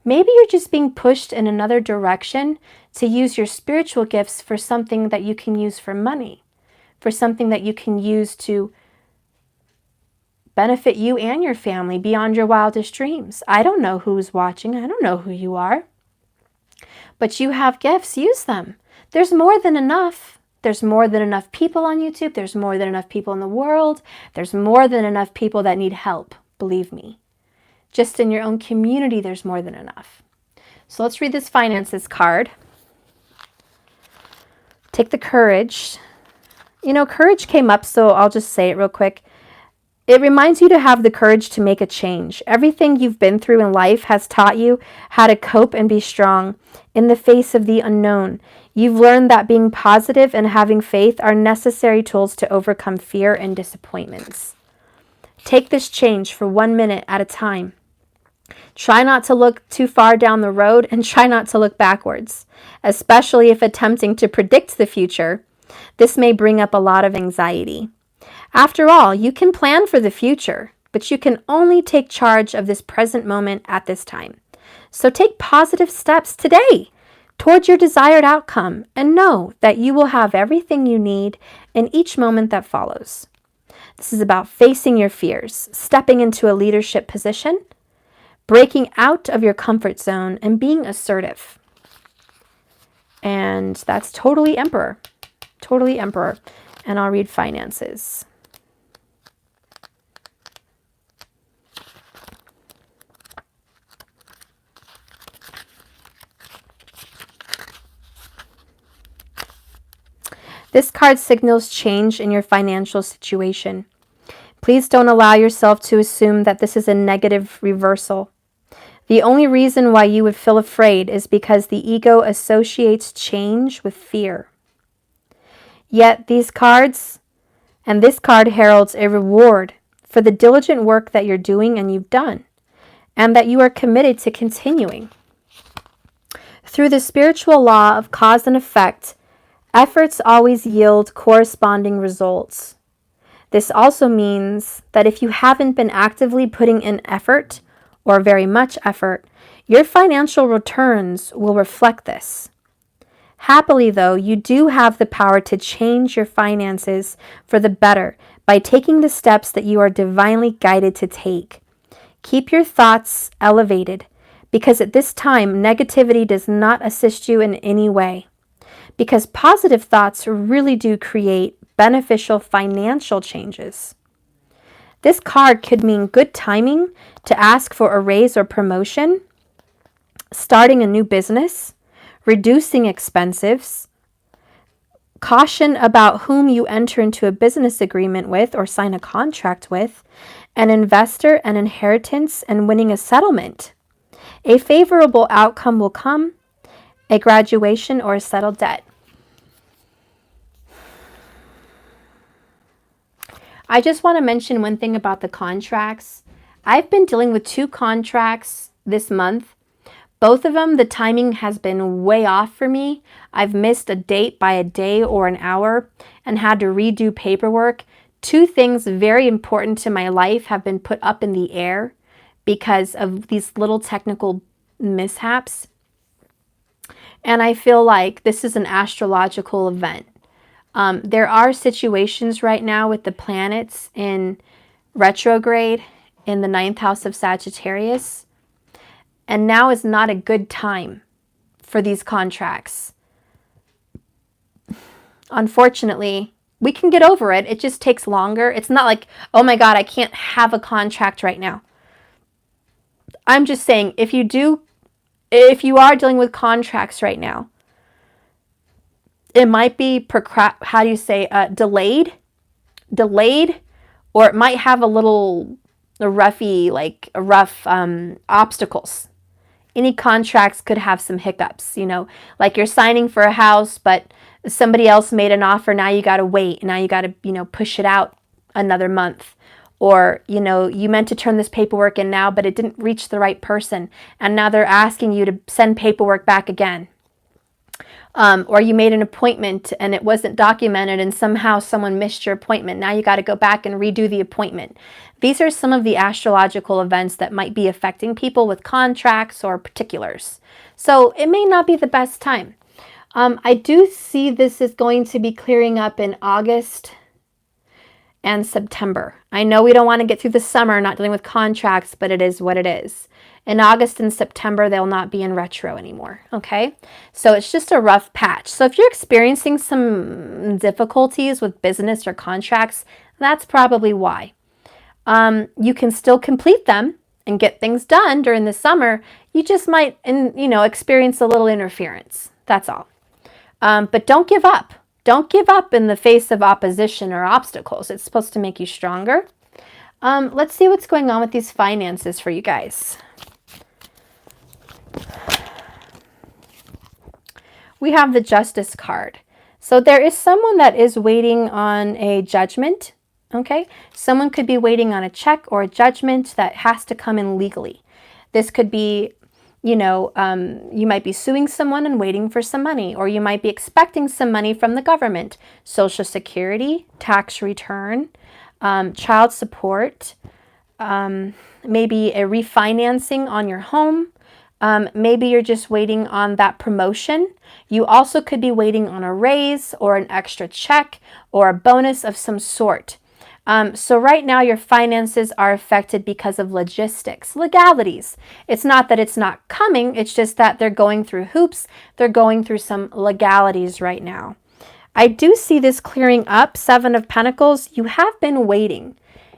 maybe you're just being pushed in another direction to use your spiritual gifts for something that you can use for money, for something that you can use to benefit you and your family beyond your wildest dreams. I don't know who's watching. I don't know who you are. But you have gifts. Use them. There's more than enough. There's more than enough people on YouTube. There's more than enough people in the world. There's more than enough people that need help. Believe me. Just in your own community, there's more than enough. So let's read this finances card. Take the courage. You know, courage came up, so I'll just say it real quick. It reminds you to have the courage to make a change. Everything you've been through in life has taught you how to cope and be strong in the face of the unknown. You've learned that being positive and having faith are necessary tools to overcome fear and disappointments. Take this change for 1 minute at a time. Try not to look too far down the road and try not to look backwards, especially if attempting to predict the future. This may bring up a lot of anxiety. After all, you can plan for the future, but you can only take charge of this present moment at this time. So take positive steps today towards your desired outcome and know that you will have everything you need in each moment that follows. This is about facing your fears, stepping into a leadership position, breaking out of your comfort zone, and being assertive. And that's totally Emperor. Totally Emperor. And I'll read finances. This card signals change in your financial situation. Please don't allow yourself to assume that this is a negative reversal. The only reason why you would feel afraid is because the ego associates change with fear. Yet these cards, and this card heralds a reward for the diligent work that you're doing and you've done, and that you are committed to continuing. Through the spiritual law of cause and effect, efforts always yield corresponding results. This also means that if you haven't been actively putting in effort, or very much effort, your financial returns will reflect this. Happily, though, you do have the power to change your finances for the better by taking the steps that you are divinely guided to take. Keep your thoughts elevated, because at this time, negativity does not assist you in any way. Because positive thoughts really do create beneficial financial changes. This card could mean good timing to ask for a raise or promotion, starting a new business, reducing expenses, caution about whom you enter into a business agreement with or sign a contract with, an investor, an inheritance, and winning a settlement. A favorable outcome will come, a graduation, or a settled debt. I just want to mention one thing about the contracts. I've been dealing with 2 contracts this month. Both of them, the timing has been way off for me. I've missed a date by a day or an hour and had to redo paperwork. 2 things very important to my life have been put up in the air because of these little technical mishaps. And I feel like this is an astrological event. There are situations right now with the planets in retrograde in the 9th house of Sagittarius. And now is not a good time for these contracts. Unfortunately, we can get over it. It just takes longer. It's not like, oh my God, I can't have a contract right now. I'm just saying, if you are dealing with contracts right now, it might be, delayed, or it might have rough obstacles. Any contracts could have some hiccups, like you're signing for a house, but somebody else made an offer. Now you got to wait. Now you got to, push it out another month. Or, you meant to turn this paperwork in now, but it didn't reach the right person. And now they're asking you to send paperwork back again. Or you made an appointment and it wasn't documented and somehow someone missed your appointment. Now you got to go back and redo the appointment. These are some of the astrological events that might be affecting people with contracts or particulars. So it may not be the best time. I do see this is going to be clearing up in August and September. I know we don't want to get through the summer not dealing with contracts, but it is what it is. In August and September, they'll not be in retro anymore, okay? So it's just a rough patch. So if you're experiencing some difficulties with business or contracts, that's probably why. You can still complete them and get things done during the summer. You just might, experience a little interference. That's all. But don't give up. Don't give up in the face of opposition or obstacles. It's supposed to make you stronger. Let's see what's going on with these finances for you guys. We have the Justice card. So there is someone that is waiting on a judgment, okay? Someone could be waiting on a check or a judgment that has to come in legally. This could be, you might be suing someone and waiting for some money, or you might be expecting some money from the government, Social Security, tax return, child support, maybe a refinancing on your home. Maybe you're just waiting on that promotion. You also could be waiting on a raise or an extra check or a bonus of some sort. So right now your finances are affected because of logistics, legalities. It's not that it's not coming, it's just that they're going through hoops. They're going through some legalities right now. I do see this clearing up, 7 of Pentacles. You have been waiting.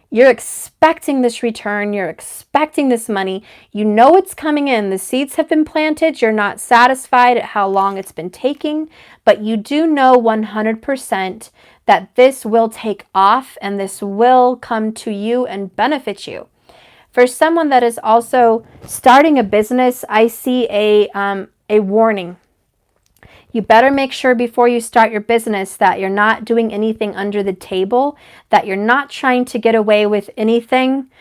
You're expecting this return. You're expecting this money. You know it's coming in. The seeds have been planted. You're not satisfied at how long it's been taking, but you do know 100% that this will take off and this will come to you and benefit you. For someone that is also starting a business, I see a warning. You better make sure before you start your business that you're not doing anything under the table, that you're not trying to get away with anything.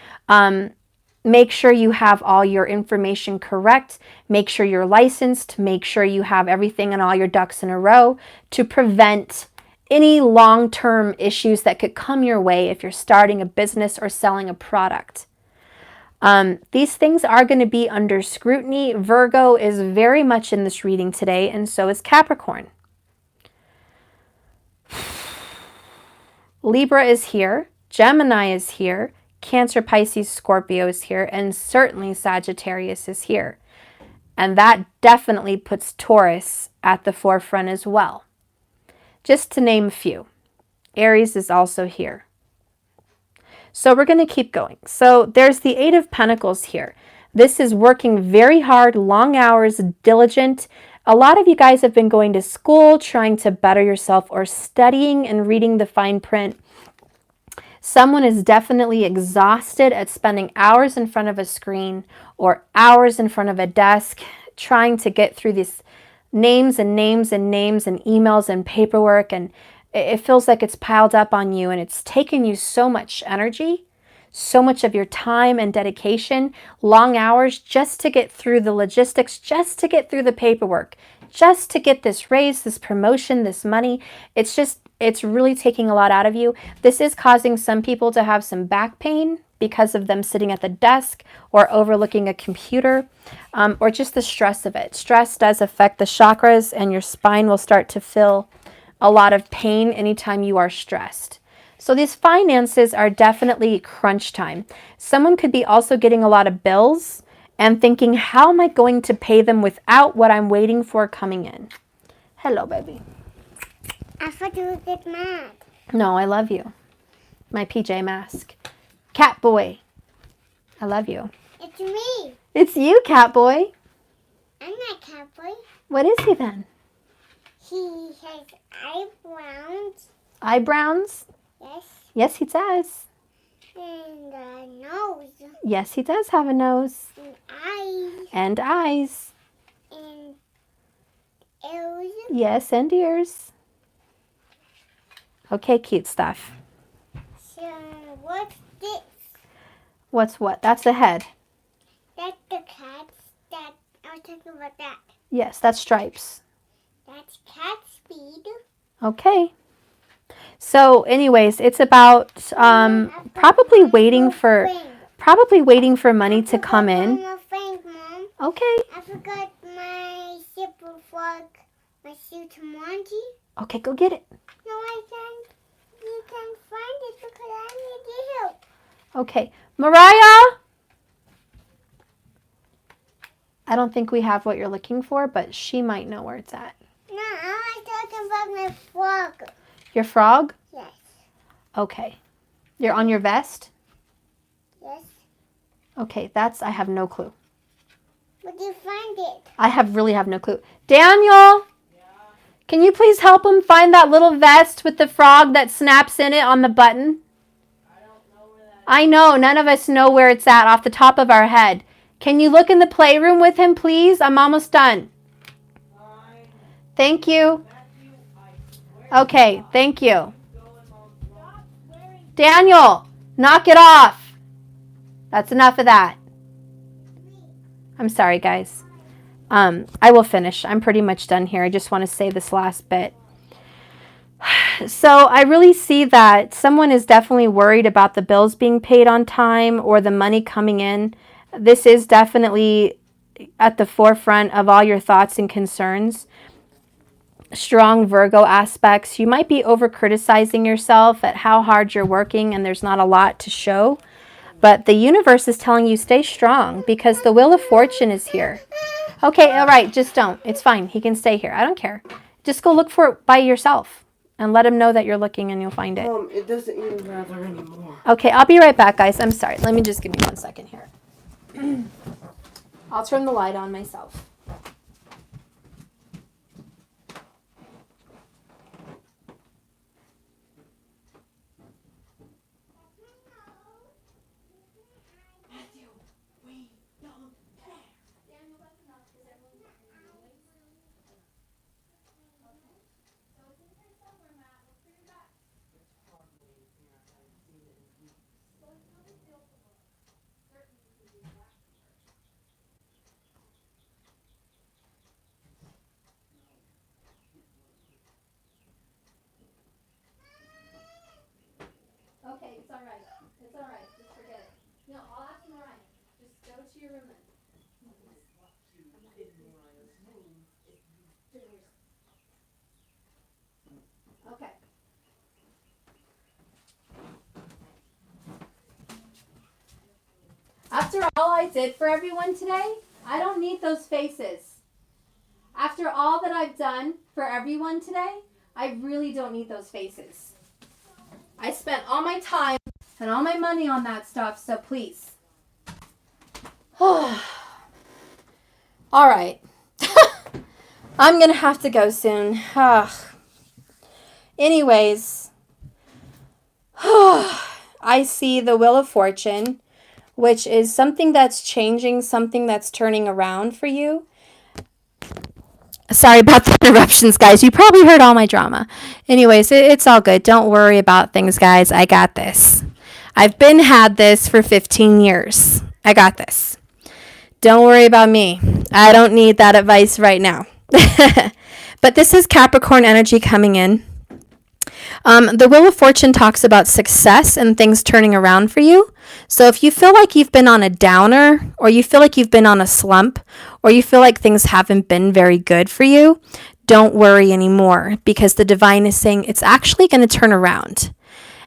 Make sure you have all your information correct. Make sure you're licensed. Make sure you have everything and all your ducks in a row to prevent any long-term issues that could come your way if you're starting a business or selling a product. These things are going to be under scrutiny. Virgo is very much in this reading today, and so is Capricorn. Libra is here. Gemini is here. Cancer, Pisces, Scorpio is here, and certainly Sagittarius is here. And that definitely puts Taurus at the forefront as well. Just to name a few. Aries is also here. So we're going to keep going. So there's the 8 of Pentacles here. This is working very hard, long hours, diligent. A lot of you guys have been going to school, trying to better yourself, or studying and reading the fine print. Someone is definitely exhausted at spending hours in front of a screen or hours in front of a desk trying to get through these names and names and names and emails and paperwork, and it feels like it's piled up on you and it's taken you so much energy, so much of your time and dedication, long hours just to get through the logistics, just to get through the paperwork, just to get this raise, this promotion, this money. It's really taking a lot out of you. This is causing some people to have some back pain because of them sitting at the desk or overlooking a computer, or just the stress of it. Stress does affect the chakras, and your spine will start to feel a lot of pain anytime you are stressed. So these finances are definitely crunch time. Someone could be also getting a lot of bills and thinking, how am I going to pay them without what I'm waiting for coming in? Hello, baby. I thought you would get mad. No, I love you. My PJ mask. Cat boy. I love you. It's me. It's you, cat boy. I'm not Cowboy. What is he then? He has eyebrows. Eyebrows? Yes. Yes, he does. And a nose. Yes, he does have a nose. And eyes. And eyes. And ears. Yes, and ears. Okay, cute stuff. So what's this? What's what? That's the head. That's the cat. That I was talking about that. Yes, that's Stripes. That's cat speed. Okay. So anyways, it's about probably waiting for money to come in. One more thing, Mom. Okay. I forgot my super frog, my suit Monty. Okay, go get it. No, I can't. You can find it because I need your help. Okay. Mariah! I don't think we have what you're looking for, but she might know where it's at. No, I'm talking about my frog. Your frog? Yes. Okay. You're on your vest? Yes. Okay, I have no clue. Where do you find it? Really have no clue. Daniel! Can you please help him find that little vest with the frog that snaps in it on the button? I know, none of us know where it's at off the top of our head. Can you look in the playroom with him, please? I'm almost done. Thank you. Okay, thank you. Daniel, knock it off. That's enough of that. I'm sorry, guys. I will finish. I'm pretty much done here. I just want to say this last bit. So I really see that someone is definitely worried about the bills being paid on time or the money coming in. This is definitely at the forefront of all your thoughts and concerns. Strong Virgo aspects. You might be over criticizing yourself at how hard you're working and there's not a lot to show. But the universe is telling you stay strong because the Wheel of Fortune is here. Okay, all right, just don't. It's fine. He can stay here. I don't care. Just go look for it by yourself and let him know that you're looking and you'll find it. It doesn't even matter anymore. Okay, I'll be right back, guys. I'm sorry. Let me just give me 1 second here. I'll turn the light on myself. Okay, it's all right. It's all right. Just forget it. No, I'll ask Mariah. Just go to your room then. Okay. After all I did for everyone today, I don't need those faces. After all that I've done for everyone today, I really don't need those faces. I spent all my time and all my money on that stuff, so please. All right. I'm going to have to go soon. Anyways, I see the Wheel of Fortune, which is something that's changing, something that's turning around for you. Sorry about the interruptions, guys. You probably heard all my drama. Anyways, it's all good. Don't worry about things, guys. I got this. I've had this for 15 years. I got this. Don't worry about me. I don't need that advice right now. But this is Capricorn energy coming in. The Wheel of Fortune talks about success and things turning around for you. So if you feel like you've been on a downer, or you feel like you've been on a slump, or you feel like things haven't been very good for you, don't worry anymore, because the divine is saying it's actually going to turn around.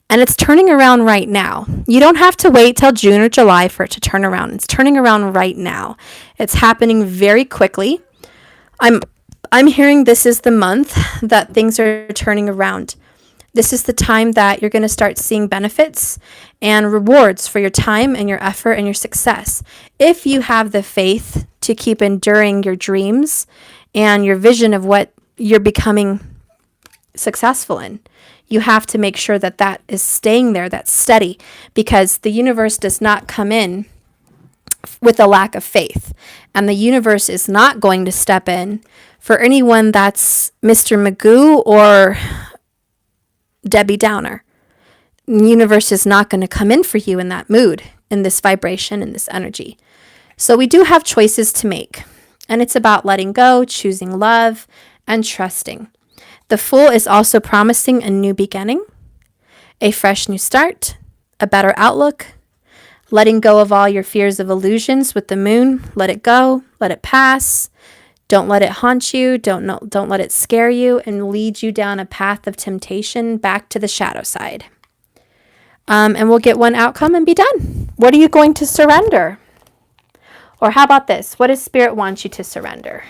And it's turning around right now. You don't have to wait till June or July for it to turn around. It's turning around right now. It's happening very quickly. I'm hearing this is the month that things are turning around. This is the time that you're going to start seeing benefits and rewards for your time and your effort and your success. If you have the faith to keep enduring your dreams and your vision of what you're becoming successful in, you have to make sure that that is staying there, that's steady, because the universe does not come in with a lack of faith. And the universe is not going to step in for anyone that's Mr. Magoo or Debbie Downer. The universe is not going to come in for you in that mood, in this vibration, in this energy. So we do have choices to make. And it's about letting go, choosing love, and trusting. The Fool is also promising a new beginning, a fresh new start, a better outlook, letting go of all your fears of illusions with the Moon. Let it go, let it pass. Don't let it haunt you. Don't let it scare you and lead you down a path of temptation back to the shadow side. And we'll get one outcome and be done. What are you going to surrender? Or how about this? What does Spirit want you to surrender?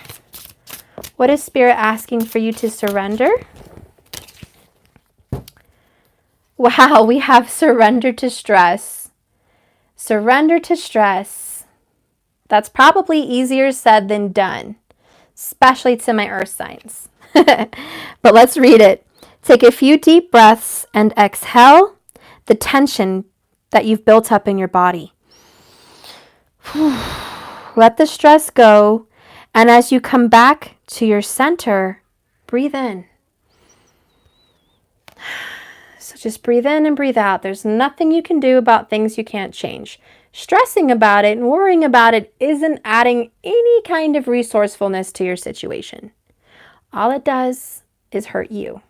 What is Spirit asking for you to surrender? Wow, we have surrender to stress. Surrender to stress. That's probably easier said than done, especially to my earth signs. But let's read it. Take a few deep breaths and exhale the tension that you've built up in your body. Let the stress go. And as you come back to your center, breathe in. So just breathe in and breathe out. There's nothing you can do about things you can't change. Stressing about it and worrying about it isn't adding any kind of resourcefulness to your situation. All it does is hurt you.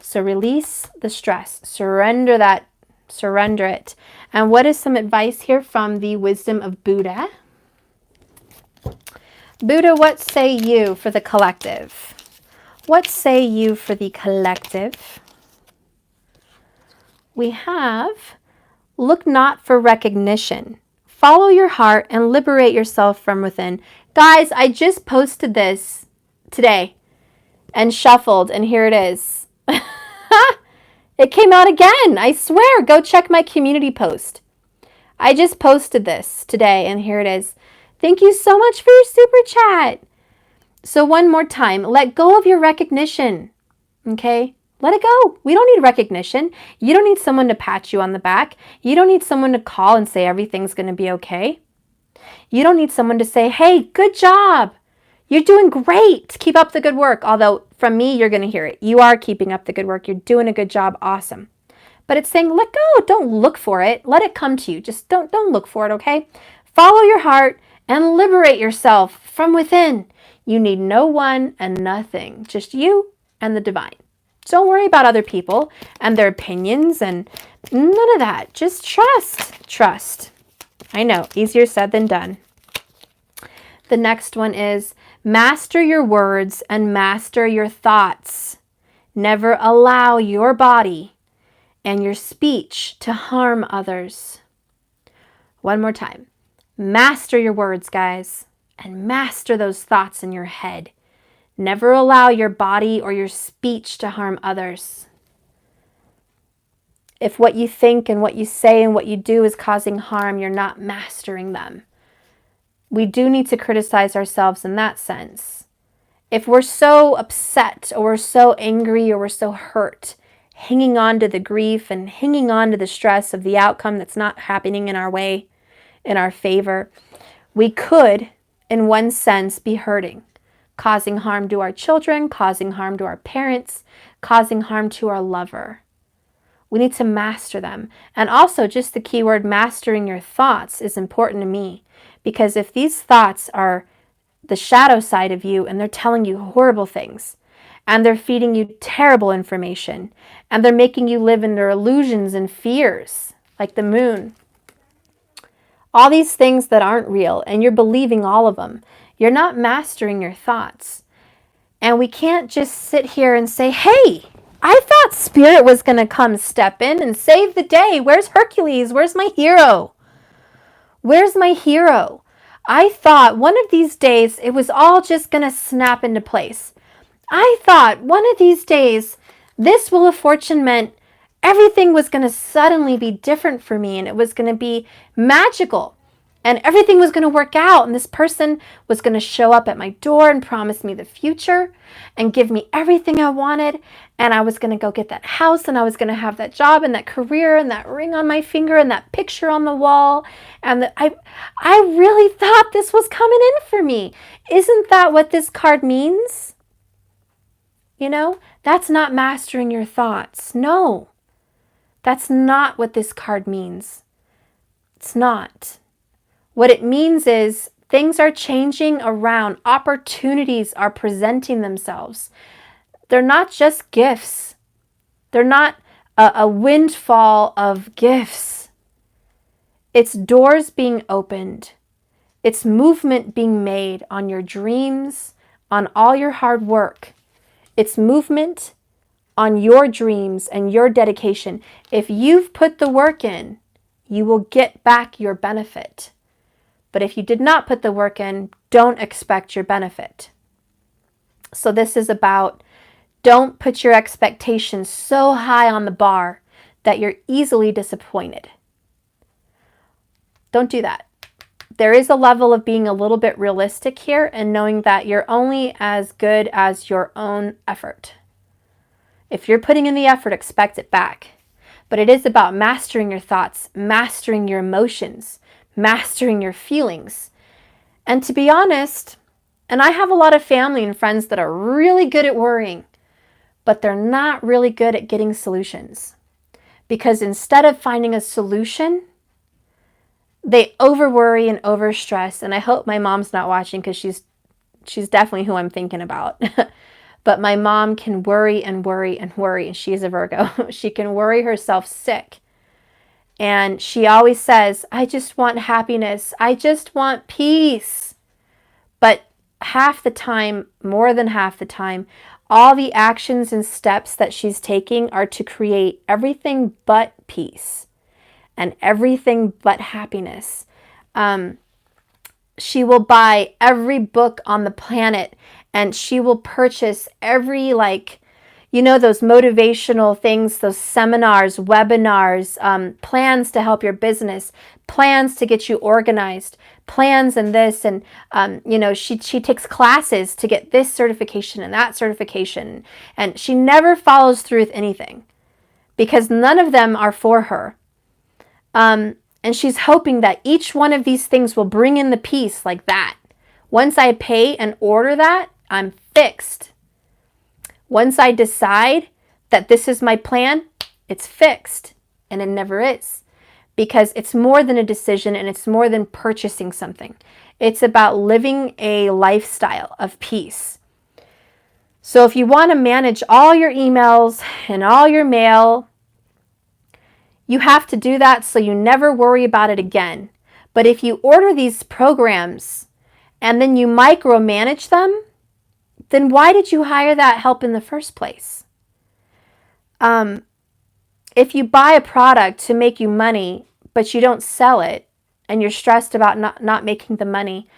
So release the stress. Surrender that. Surrender it. And what is some advice here from the wisdom of Buddha? Buddha, what say you for the collective? What say you for the collective? We have, look not for recognition. Follow your heart and liberate yourself from within. Guys, I just posted this today and shuffled, and here it is. It came out again. I swear. Go check my community post. I just posted this today, and here it is. Thank you so much for your super chat. So one more time, let go of your recognition. Okay? Let it go. We don't need recognition. You don't need someone to pat you on the back. You don't need someone to call and say everything's going to be okay. You don't need someone to say, hey, good job. You're doing great. Keep up the good work. Although from me, you're going to hear it. You are keeping up the good work. You're doing a good job. Awesome. But it's saying, let go. Don't look for it. Let it come to you. Just don't look for it, okay? Follow your heart and liberate yourself from within. You need no one and nothing. Just you and the divine. Don't worry about other people and their opinions and none of that. Just trust. Trust. I know, easier said than done. The next one is master your words and master your thoughts. Never allow your body and your speech to harm others. One more time. Master your words, guys, and master those thoughts in your head. Never allow your body or your speech to harm others. If what you think and what you say and what you do is causing harm, you're not mastering them. We do need to criticize ourselves in that sense. If we're so upset or we're so angry or we're so hurt, hanging on to the grief and hanging on to the stress of the outcome that's not happening in our way, in our favor, we could, in one sense, be hurting, causing harm to our children, causing harm to our parents, causing harm to our lover. We need to master them. And also, just the keyword mastering your thoughts is important to me, because if these thoughts are the shadow side of you and they're telling you horrible things, and they're feeding you terrible information, and they're making you live in their illusions and fears, like the moon, all these things that aren't real, and you're believing all of them, you're not mastering your thoughts. And we can't just sit here and say, hey, I thought Spirit was going to come step in and save the day. Where's Hercules? Where's my hero? Where's my hero? I thought one of these days it was all just going to snap into place. I thought one of these days this Wheel of Fortune meant everything was going to suddenly be different for me, and it was going to be magical, and everything was going to work out, and this person was going to show up at my door and promise me the future and give me everything I wanted, and I was going to go get that house, and I was going to have that job and that career and that ring on my finger and that picture on the wall, and I really thought this was coming in for me. Isn't that what this card means? You know, that's not mastering your thoughts. No. That's not what this card means. It's not. What it means is Things are changing around. Opportunities are presenting themselves. They're not just gifts. They're not a windfall of gifts. It's doors being opened. It's movement being made on your dreams, on all your hard work. It's movement on your dreams and your dedication. If you've put the work in, you will get back your benefit. But if you did not put the work in, don't expect your benefit. So this is about, don't put your expectations so high on the bar that you're easily disappointed. Don't do that. There is a level of being a little bit realistic here and knowing that you're only as good as your own effort. If you're putting in the effort, expect it back. But it is about mastering your thoughts, mastering your emotions, mastering your feelings. And to be honest, and I have a lot of family and friends that are really good at worrying, but they're not really good at getting solutions. Because instead of finding a solution, they over-worry and over-stress. And I hope my mom's not watching because she's definitely who I'm thinking about. But my mom can worry and worry and worry, and she's a Virgo. She can worry herself sick. And she always says, I just want happiness. I just want peace. But half the time, more than half the time, all the actions and steps that she's taking are to create everything but peace and everything but happiness. She will buy every book on the planet, and she will purchase every, those motivational things, those seminars, webinars, plans to help your business, plans to get you organized, plans and this. And, she takes classes to get this certification and that certification. And she never follows through with anything because none of them are for her. And she's hoping that each one of these things will bring in the peace like that. Once I pay and order that, I'm fixed. Once I decide that this is my plan, it's fixed. And it never is. Because it's more than a decision and it's more than purchasing something. It's about living a lifestyle of peace. So if you want to manage all your emails and all your mail, you have to do that so you never worry about it again. But if you order these programs and then you micromanage them, then why did you hire that help in the first place? If you buy a product to make you money, but you don't sell it, and you're stressed about not making the money,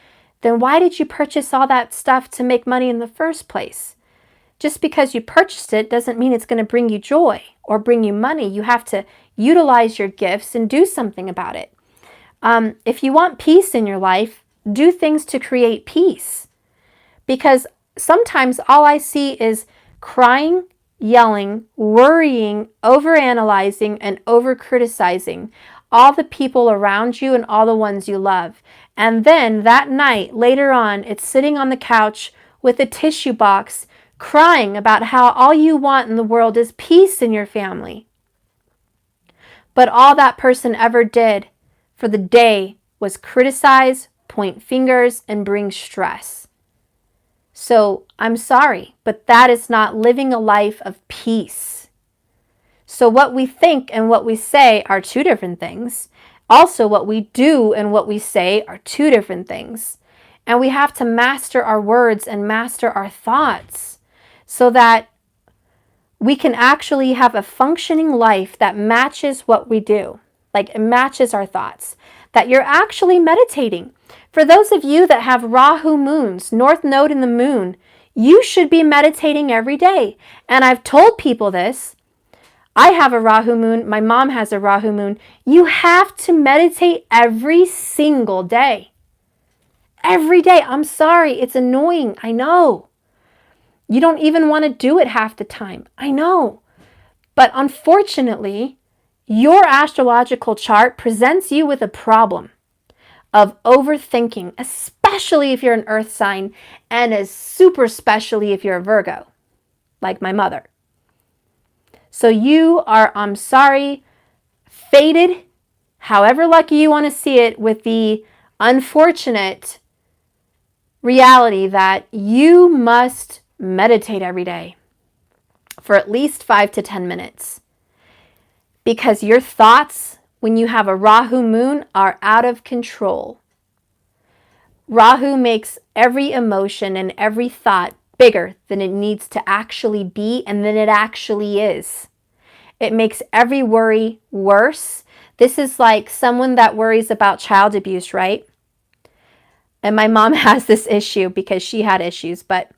then why did you purchase all that stuff to make money in the first place? Just because you purchased it doesn't mean it's going to bring you joy or bring you money. You have to utilize your gifts and do something about it. If you want peace in your life, do things to create peace. Because sometimes all I see is crying, yelling, worrying, overanalyzing, and over-criticizing all the people around you and all the ones you love. And then that night, later on, it's sitting on the couch with a tissue box, crying about how all you want in the world is peace in your family. But all that person ever did for the day was criticize, point fingers, and bring stress. So I'm sorry, but that is not living a life of peace. So what we think and what we say are two different things. Also, what we do and what we say are two different things. And we have to master our words and master our thoughts so that we can actually have a functioning life that matches what we do. Like it matches our thoughts. That you're actually meditating. For those of you that have Rahu moons, North Node in the moon, you should be meditating every day. And I've told people this. I have a Rahu moon. My mom has a Rahu moon. You have to meditate every single day. Every day. I'm sorry. It's annoying. I know. You don't even want to do it half the time. I know. But unfortunately, your astrological chart presents you with a problem of overthinking, especially if you're an earth sign, and as super especially if you're a Virgo, like my mother. So you are, I'm sorry, fated, however lucky you want to see it, with the unfortunate reality that you must meditate every day for at least 5 to 10 minutes, because your thoughts, when you have a Rahu moon, are out of control. Rahu makes every emotion and every thought bigger than it needs to actually be and than it actually is. It makes every worry worse. This is like someone that worries about child abuse, right? And my mom has this issue because she had issues, but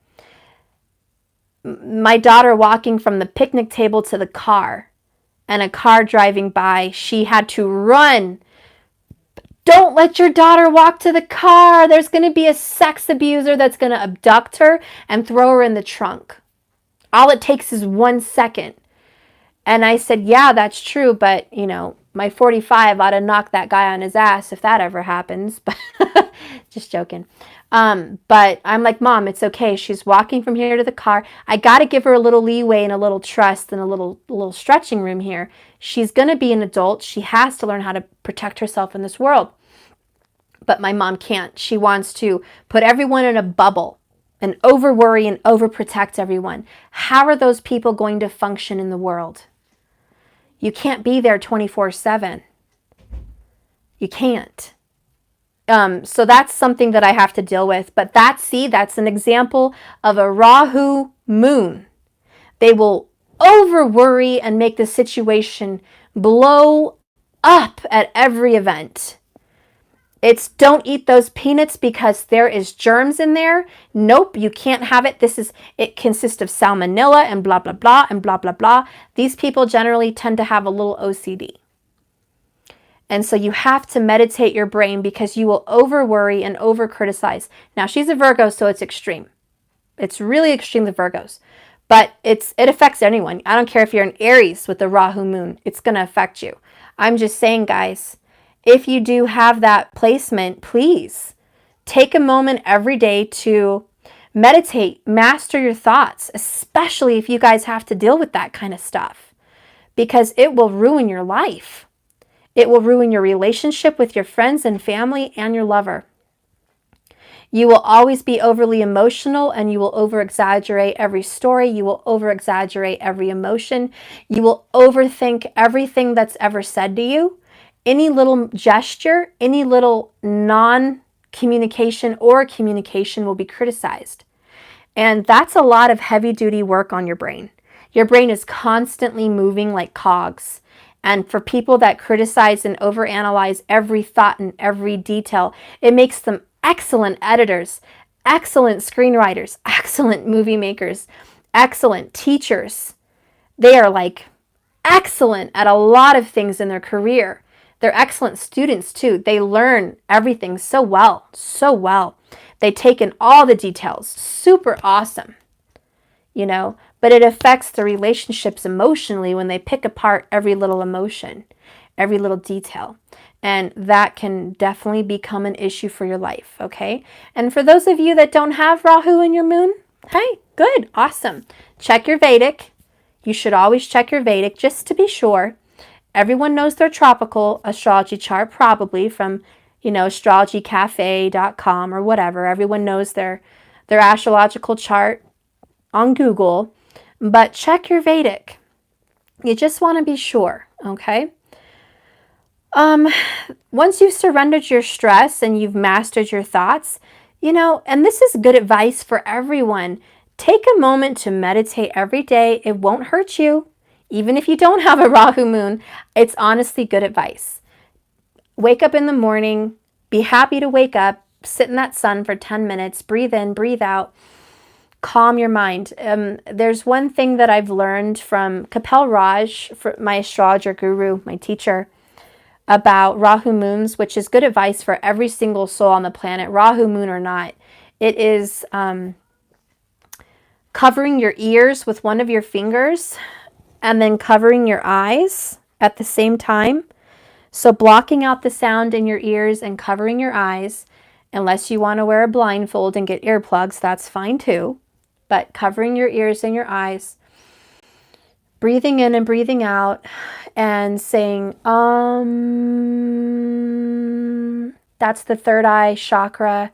my daughter walking from the picnic table to the car and a car driving by, she had to run. Don't let your daughter walk to the car. There's going to be a sex abuser that's going to abduct her and throw her in the trunk. All it takes is 1 second. And I said, yeah, that's true, but, you know, my 45 ought to knock that guy on his ass if that ever happens. But just joking. But I'm like, Mom, it's okay. She's walking from here to the car. I got to give her a little leeway and a little trust and a little stretching room here. She's going to be an adult. She has to learn how to protect herself in this world. But my mom can't. She wants to put everyone in a bubble and over worry and over protect everyone. How are those people going to function in the world? You can't be there 24/7. You can't. So that's something that I have to deal with. But that's an example of a Rahu moon. They will over worry and make the situation blow up at every event. It's don't eat those peanuts because there is germs in there. Nope, you can't have it. It consists of salmonella and blah, blah, blah, and blah, blah, blah. These people generally tend to have a little OCD. And so you have to meditate your brain because you will over worry and over criticize. Now, she's a Virgo, so it's extreme. It's really extreme with Virgos. But it affects anyone. I don't care if you're an Aries with the Rahu moon. It's going to affect you. I'm just saying, guys, if you do have that placement, please take a moment every day to meditate, master your thoughts, especially if you guys have to deal with that kind of stuff, because it will ruin your life. It will ruin your relationship with your friends and family and your lover. You will always be overly emotional and you will over-exaggerate every story. You will over-exaggerate every emotion. You will overthink everything that's ever said to you. Any little gesture, any little non-communication or communication will be criticized. And that's a lot of heavy-duty work on your brain. Your brain is constantly moving like cogs. And for people that criticize and overanalyze every thought and every detail, it makes them excellent editors, excellent screenwriters, excellent movie makers, excellent teachers. They are like excellent at a lot of things in their career. They're excellent students too. They learn everything so well, so well. They take in all the details. Super awesome, you know, but it affects the relationships emotionally when they pick apart every little emotion, every little detail. And that can definitely become an issue for your life, okay? And for those of you that don't have Rahu in your moon, hey, good, awesome. Check your Vedic. You should always check your Vedic just to be sure. Everyone knows their tropical astrology chart probably from, you know, astrologycafe.com or whatever. Everyone knows their astrological chart on Google. But check your Vedic. You just want to be sure, okay? Once you've surrendered your stress and you've mastered your thoughts, you know, and this is good advice for everyone, take a moment to meditate every day. It won't hurt you. Even if you don't have a Rahu moon, it's honestly good advice. Wake up in the morning, be happy to wake up, sit in that sun for 10 minutes, breathe in, breathe out, calm your mind. There's one thing that I've learned from Kapil Raj, my astrologer guru, my teacher, about Rahu moons, which is good advice for every single soul on the planet, Rahu moon or not. It is covering your ears with one of your fingers and then covering your eyes at the same time. So blocking out the sound in your ears and covering your eyes, unless you want to wear a blindfold and get earplugs, that's fine too. But covering your ears and your eyes, breathing in and breathing out, and saying, that's the third eye chakra.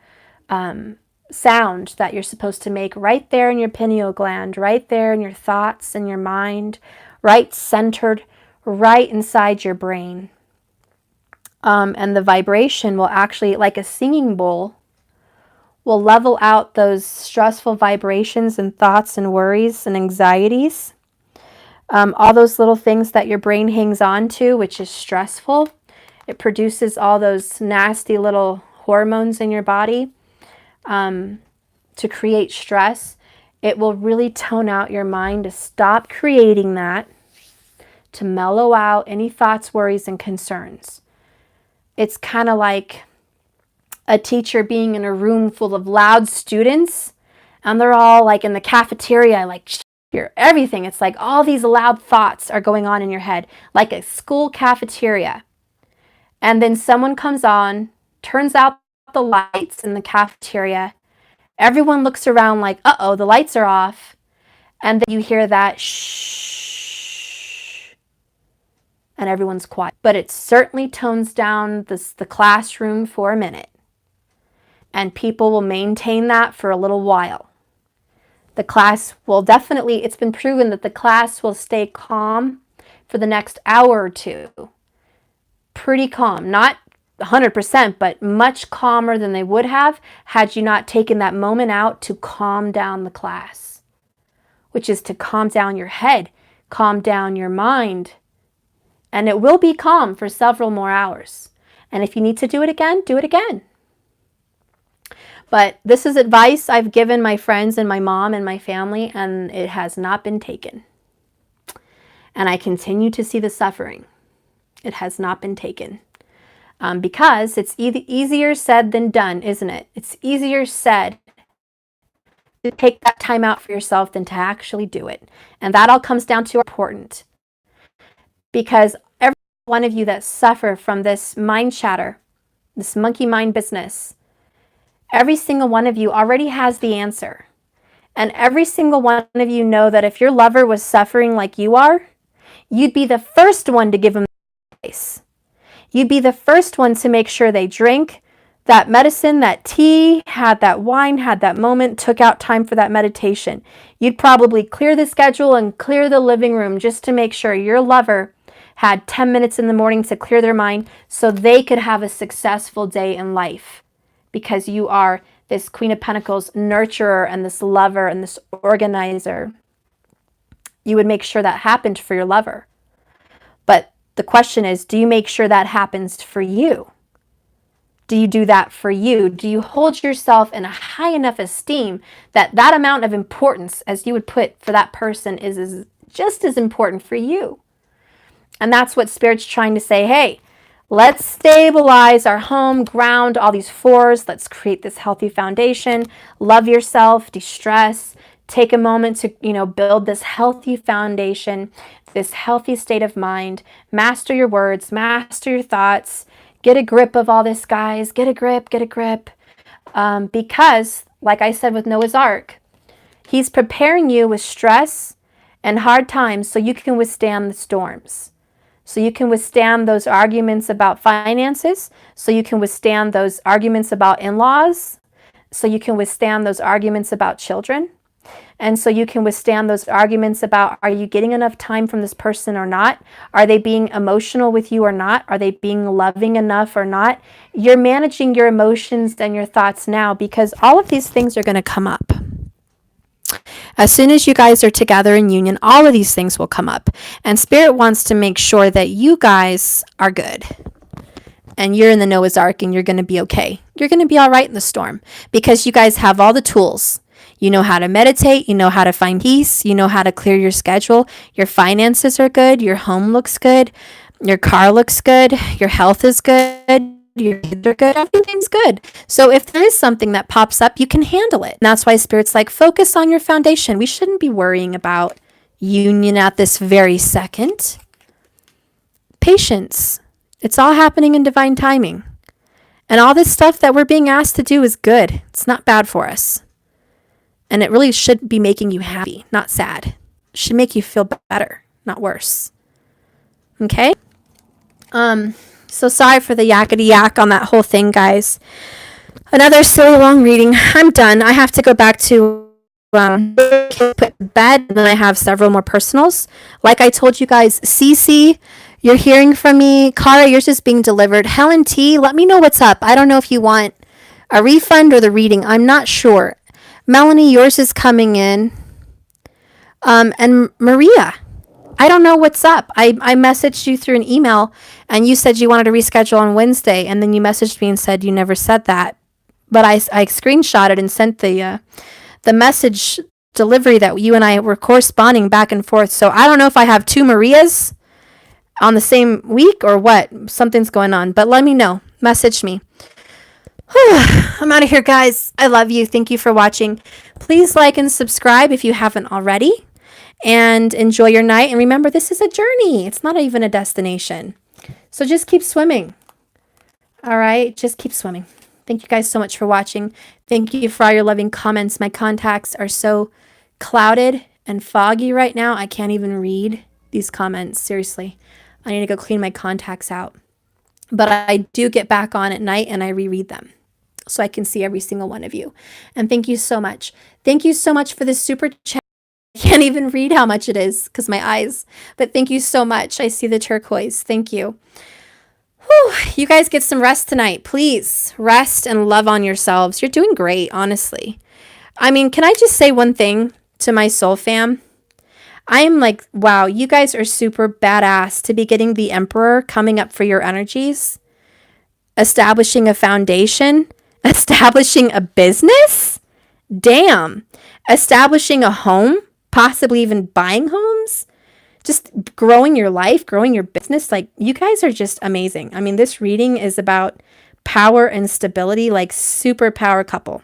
sound that you're supposed to make right there in your pineal gland, right there in your thoughts and your mind, right centered, right inside your brain. And the vibration will actually, like a singing bowl, will level out those stressful vibrations and thoughts and worries and anxieties. All those little things that your brain hangs on to, which is stressful. It produces all those nasty little hormones in your body to create stress. It will really tone out your mind to stop creating that, to mellow out any thoughts, worries, and concerns. It's kind of like a teacher being in a room full of loud students, and they're all like in the cafeteria, like hear everything. It's like all these loud thoughts are going on in your head, like a school cafeteria. And then someone comes on, turns out the lights in the cafeteria. Everyone looks around like, uh-oh, the lights are off. And then you hear that shh, and everyone's quiet. But it certainly tones down the classroom for a minute. And people will maintain that for a little while. The class will definitely, it's been proven that the class will stay calm for the next hour or two. Pretty calm, not 100%, but much calmer than they would have had you not taken that moment out to calm down the class, which is to calm down your head, calm down your mind. And it will be calm for several more hours. And if you need to do it again, do it again. But this is advice I've given my friends and my mom and my family, and it has not been taken. And I continue to see the suffering. It has not been taken. Because it's easier said than done, isn't it? It's easier said to take that time out for yourself than to actually do it. And that all comes down to important. Because every one of you that suffer from this mind chatter, this monkey mind business, every single one of you already has the answer. And every single one of you know that if your lover was suffering like you are, you'd be the first one to give him advice. You'd be the first one to make sure they drink that medicine, that tea, had that wine, had that moment, took out time for that meditation. You'd probably clear the schedule and clear the living room just to make sure your lover had 10 minutes in the morning to clear their mind so they could have a successful day in life. Because you are this Queen of Pentacles nurturer and this lover and this organizer. You would make sure that happened for your lover. But the question is, do you make sure that happens for you? Do you do that for you? Do you hold yourself in a high enough esteem that that amount of importance as you would put for that person is just as important for you? And that's what Spirit's trying to say. Hey, let's stabilize our home, ground all these fours. Let's create this healthy foundation. Love yourself, de-stress. Take a moment to, build this healthy foundation, this healthy state of mind. Master your words, master your thoughts. Get a grip of all this, guys. Get a grip, get a grip. Because, like I said with Noah's Ark, he's preparing you with stress and hard times so you can withstand the storms. So you can withstand those arguments about finances. So you can withstand those arguments about in-laws. So you can withstand those arguments about children. And so you can withstand those arguments about, are you getting enough time from this person or not? Are they being emotional with you or not? Are they being loving enough or not? You're managing your emotions and your thoughts now because all of these things are going to come up. As soon as you guys are together in union, all of these things will come up. And Spirit wants to make sure that you guys are good. And you're in the Noah's Ark and you're going to be okay. You're going to be all right in the storm because you guys have all the tools. You know how to meditate. You know how to find peace. You know how to clear your schedule. Your finances are good. Your home looks good. Your car looks good. Your health is good. Your kids are good. Everything's good. So if there is something that pops up, you can handle it. And that's why Spirit's like, focus on your foundation. We shouldn't be worrying about union at this very second. Patience. It's all happening in divine timing. And all this stuff that we're being asked to do is good. It's not bad for us. And it really should be making you happy, not sad. It should make you feel better, not worse. Okay? So sorry for the yakety yak on that whole thing, guys. Another silly long reading. I'm done. I have to go back to put to bed, and then I have several more personals. Like I told you guys, Cece, you're hearing from me. Cara, yours is being delivered. Helen T, let me know what's up. I don't know if you want a refund or the reading. I'm not sure. Melanie, yours is coming in. And Maria, I don't know what's up. I messaged you through an email, and you said you wanted to reschedule on Wednesday, and then you messaged me and said you never said that. But I screenshotted and sent the message delivery that you and I were corresponding back and forth. So I don't know if I have two Marias on the same week or what. Something's going on. But let me know. Message me. I'm out of here, guys. I love you. Thank you for watching. Please like and subscribe if you haven't already. And enjoy your night. And remember, this is a journey. It's not even a destination. So just keep swimming. All right? Just keep swimming. Thank you guys so much for watching. Thank you for all your loving comments. My contacts are so clouded and foggy right now. I can't even read these comments. Seriously. I need to go clean my contacts out. But I do get back on at night and I reread them, so I can see every single one of you. And thank you so much. Thank you so much for this super chat. I can't even read how much it is because my eyes. But thank you so much. I see the turquoise. Thank you. Whew. You guys get some rest tonight. Please rest and love on yourselves. You're doing great, honestly. I mean, can I just say one thing to my soul fam? I am like, wow, you guys are super badass to be getting the Emperor coming up for your energies, establishing a foundation, establishing a business. Damn. Establishing a home, possibly even buying homes, just growing your life, growing your business. Like, you guys are just amazing. I mean, this reading is about power and stability, like super power couple.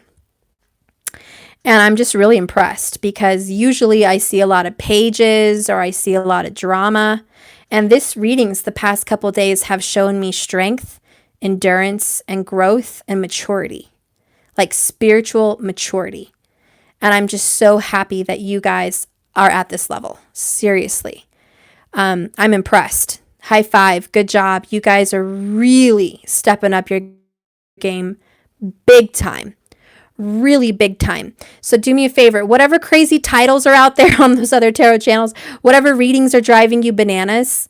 And I'm just really impressed because usually I see a lot of pages or I see a lot of drama. And this readings the past couple days have shown me strength, endurance, and growth and maturity, like spiritual maturity. And I'm just so happy that you guys are at this level. Seriously. I'm impressed. High five. Good job. You guys are really stepping up your game big time. Really big time. So do me a favor. Whatever crazy titles are out there on those other tarot channels, whatever readings are driving you bananas,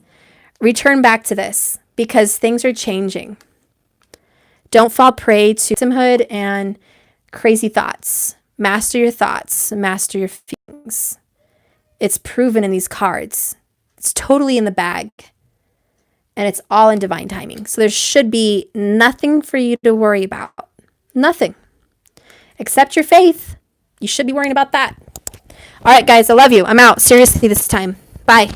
return back to this because things are changing. Don't fall prey to victimhood and crazy thoughts. Master your thoughts. Master your feelings. It's proven in these cards. It's totally in the bag. And it's all in divine timing. So there should be nothing for you to worry about. Nothing. Except your faith. You should be worrying about that. All right, guys. I love you. I'm out. Seriously this time. Bye.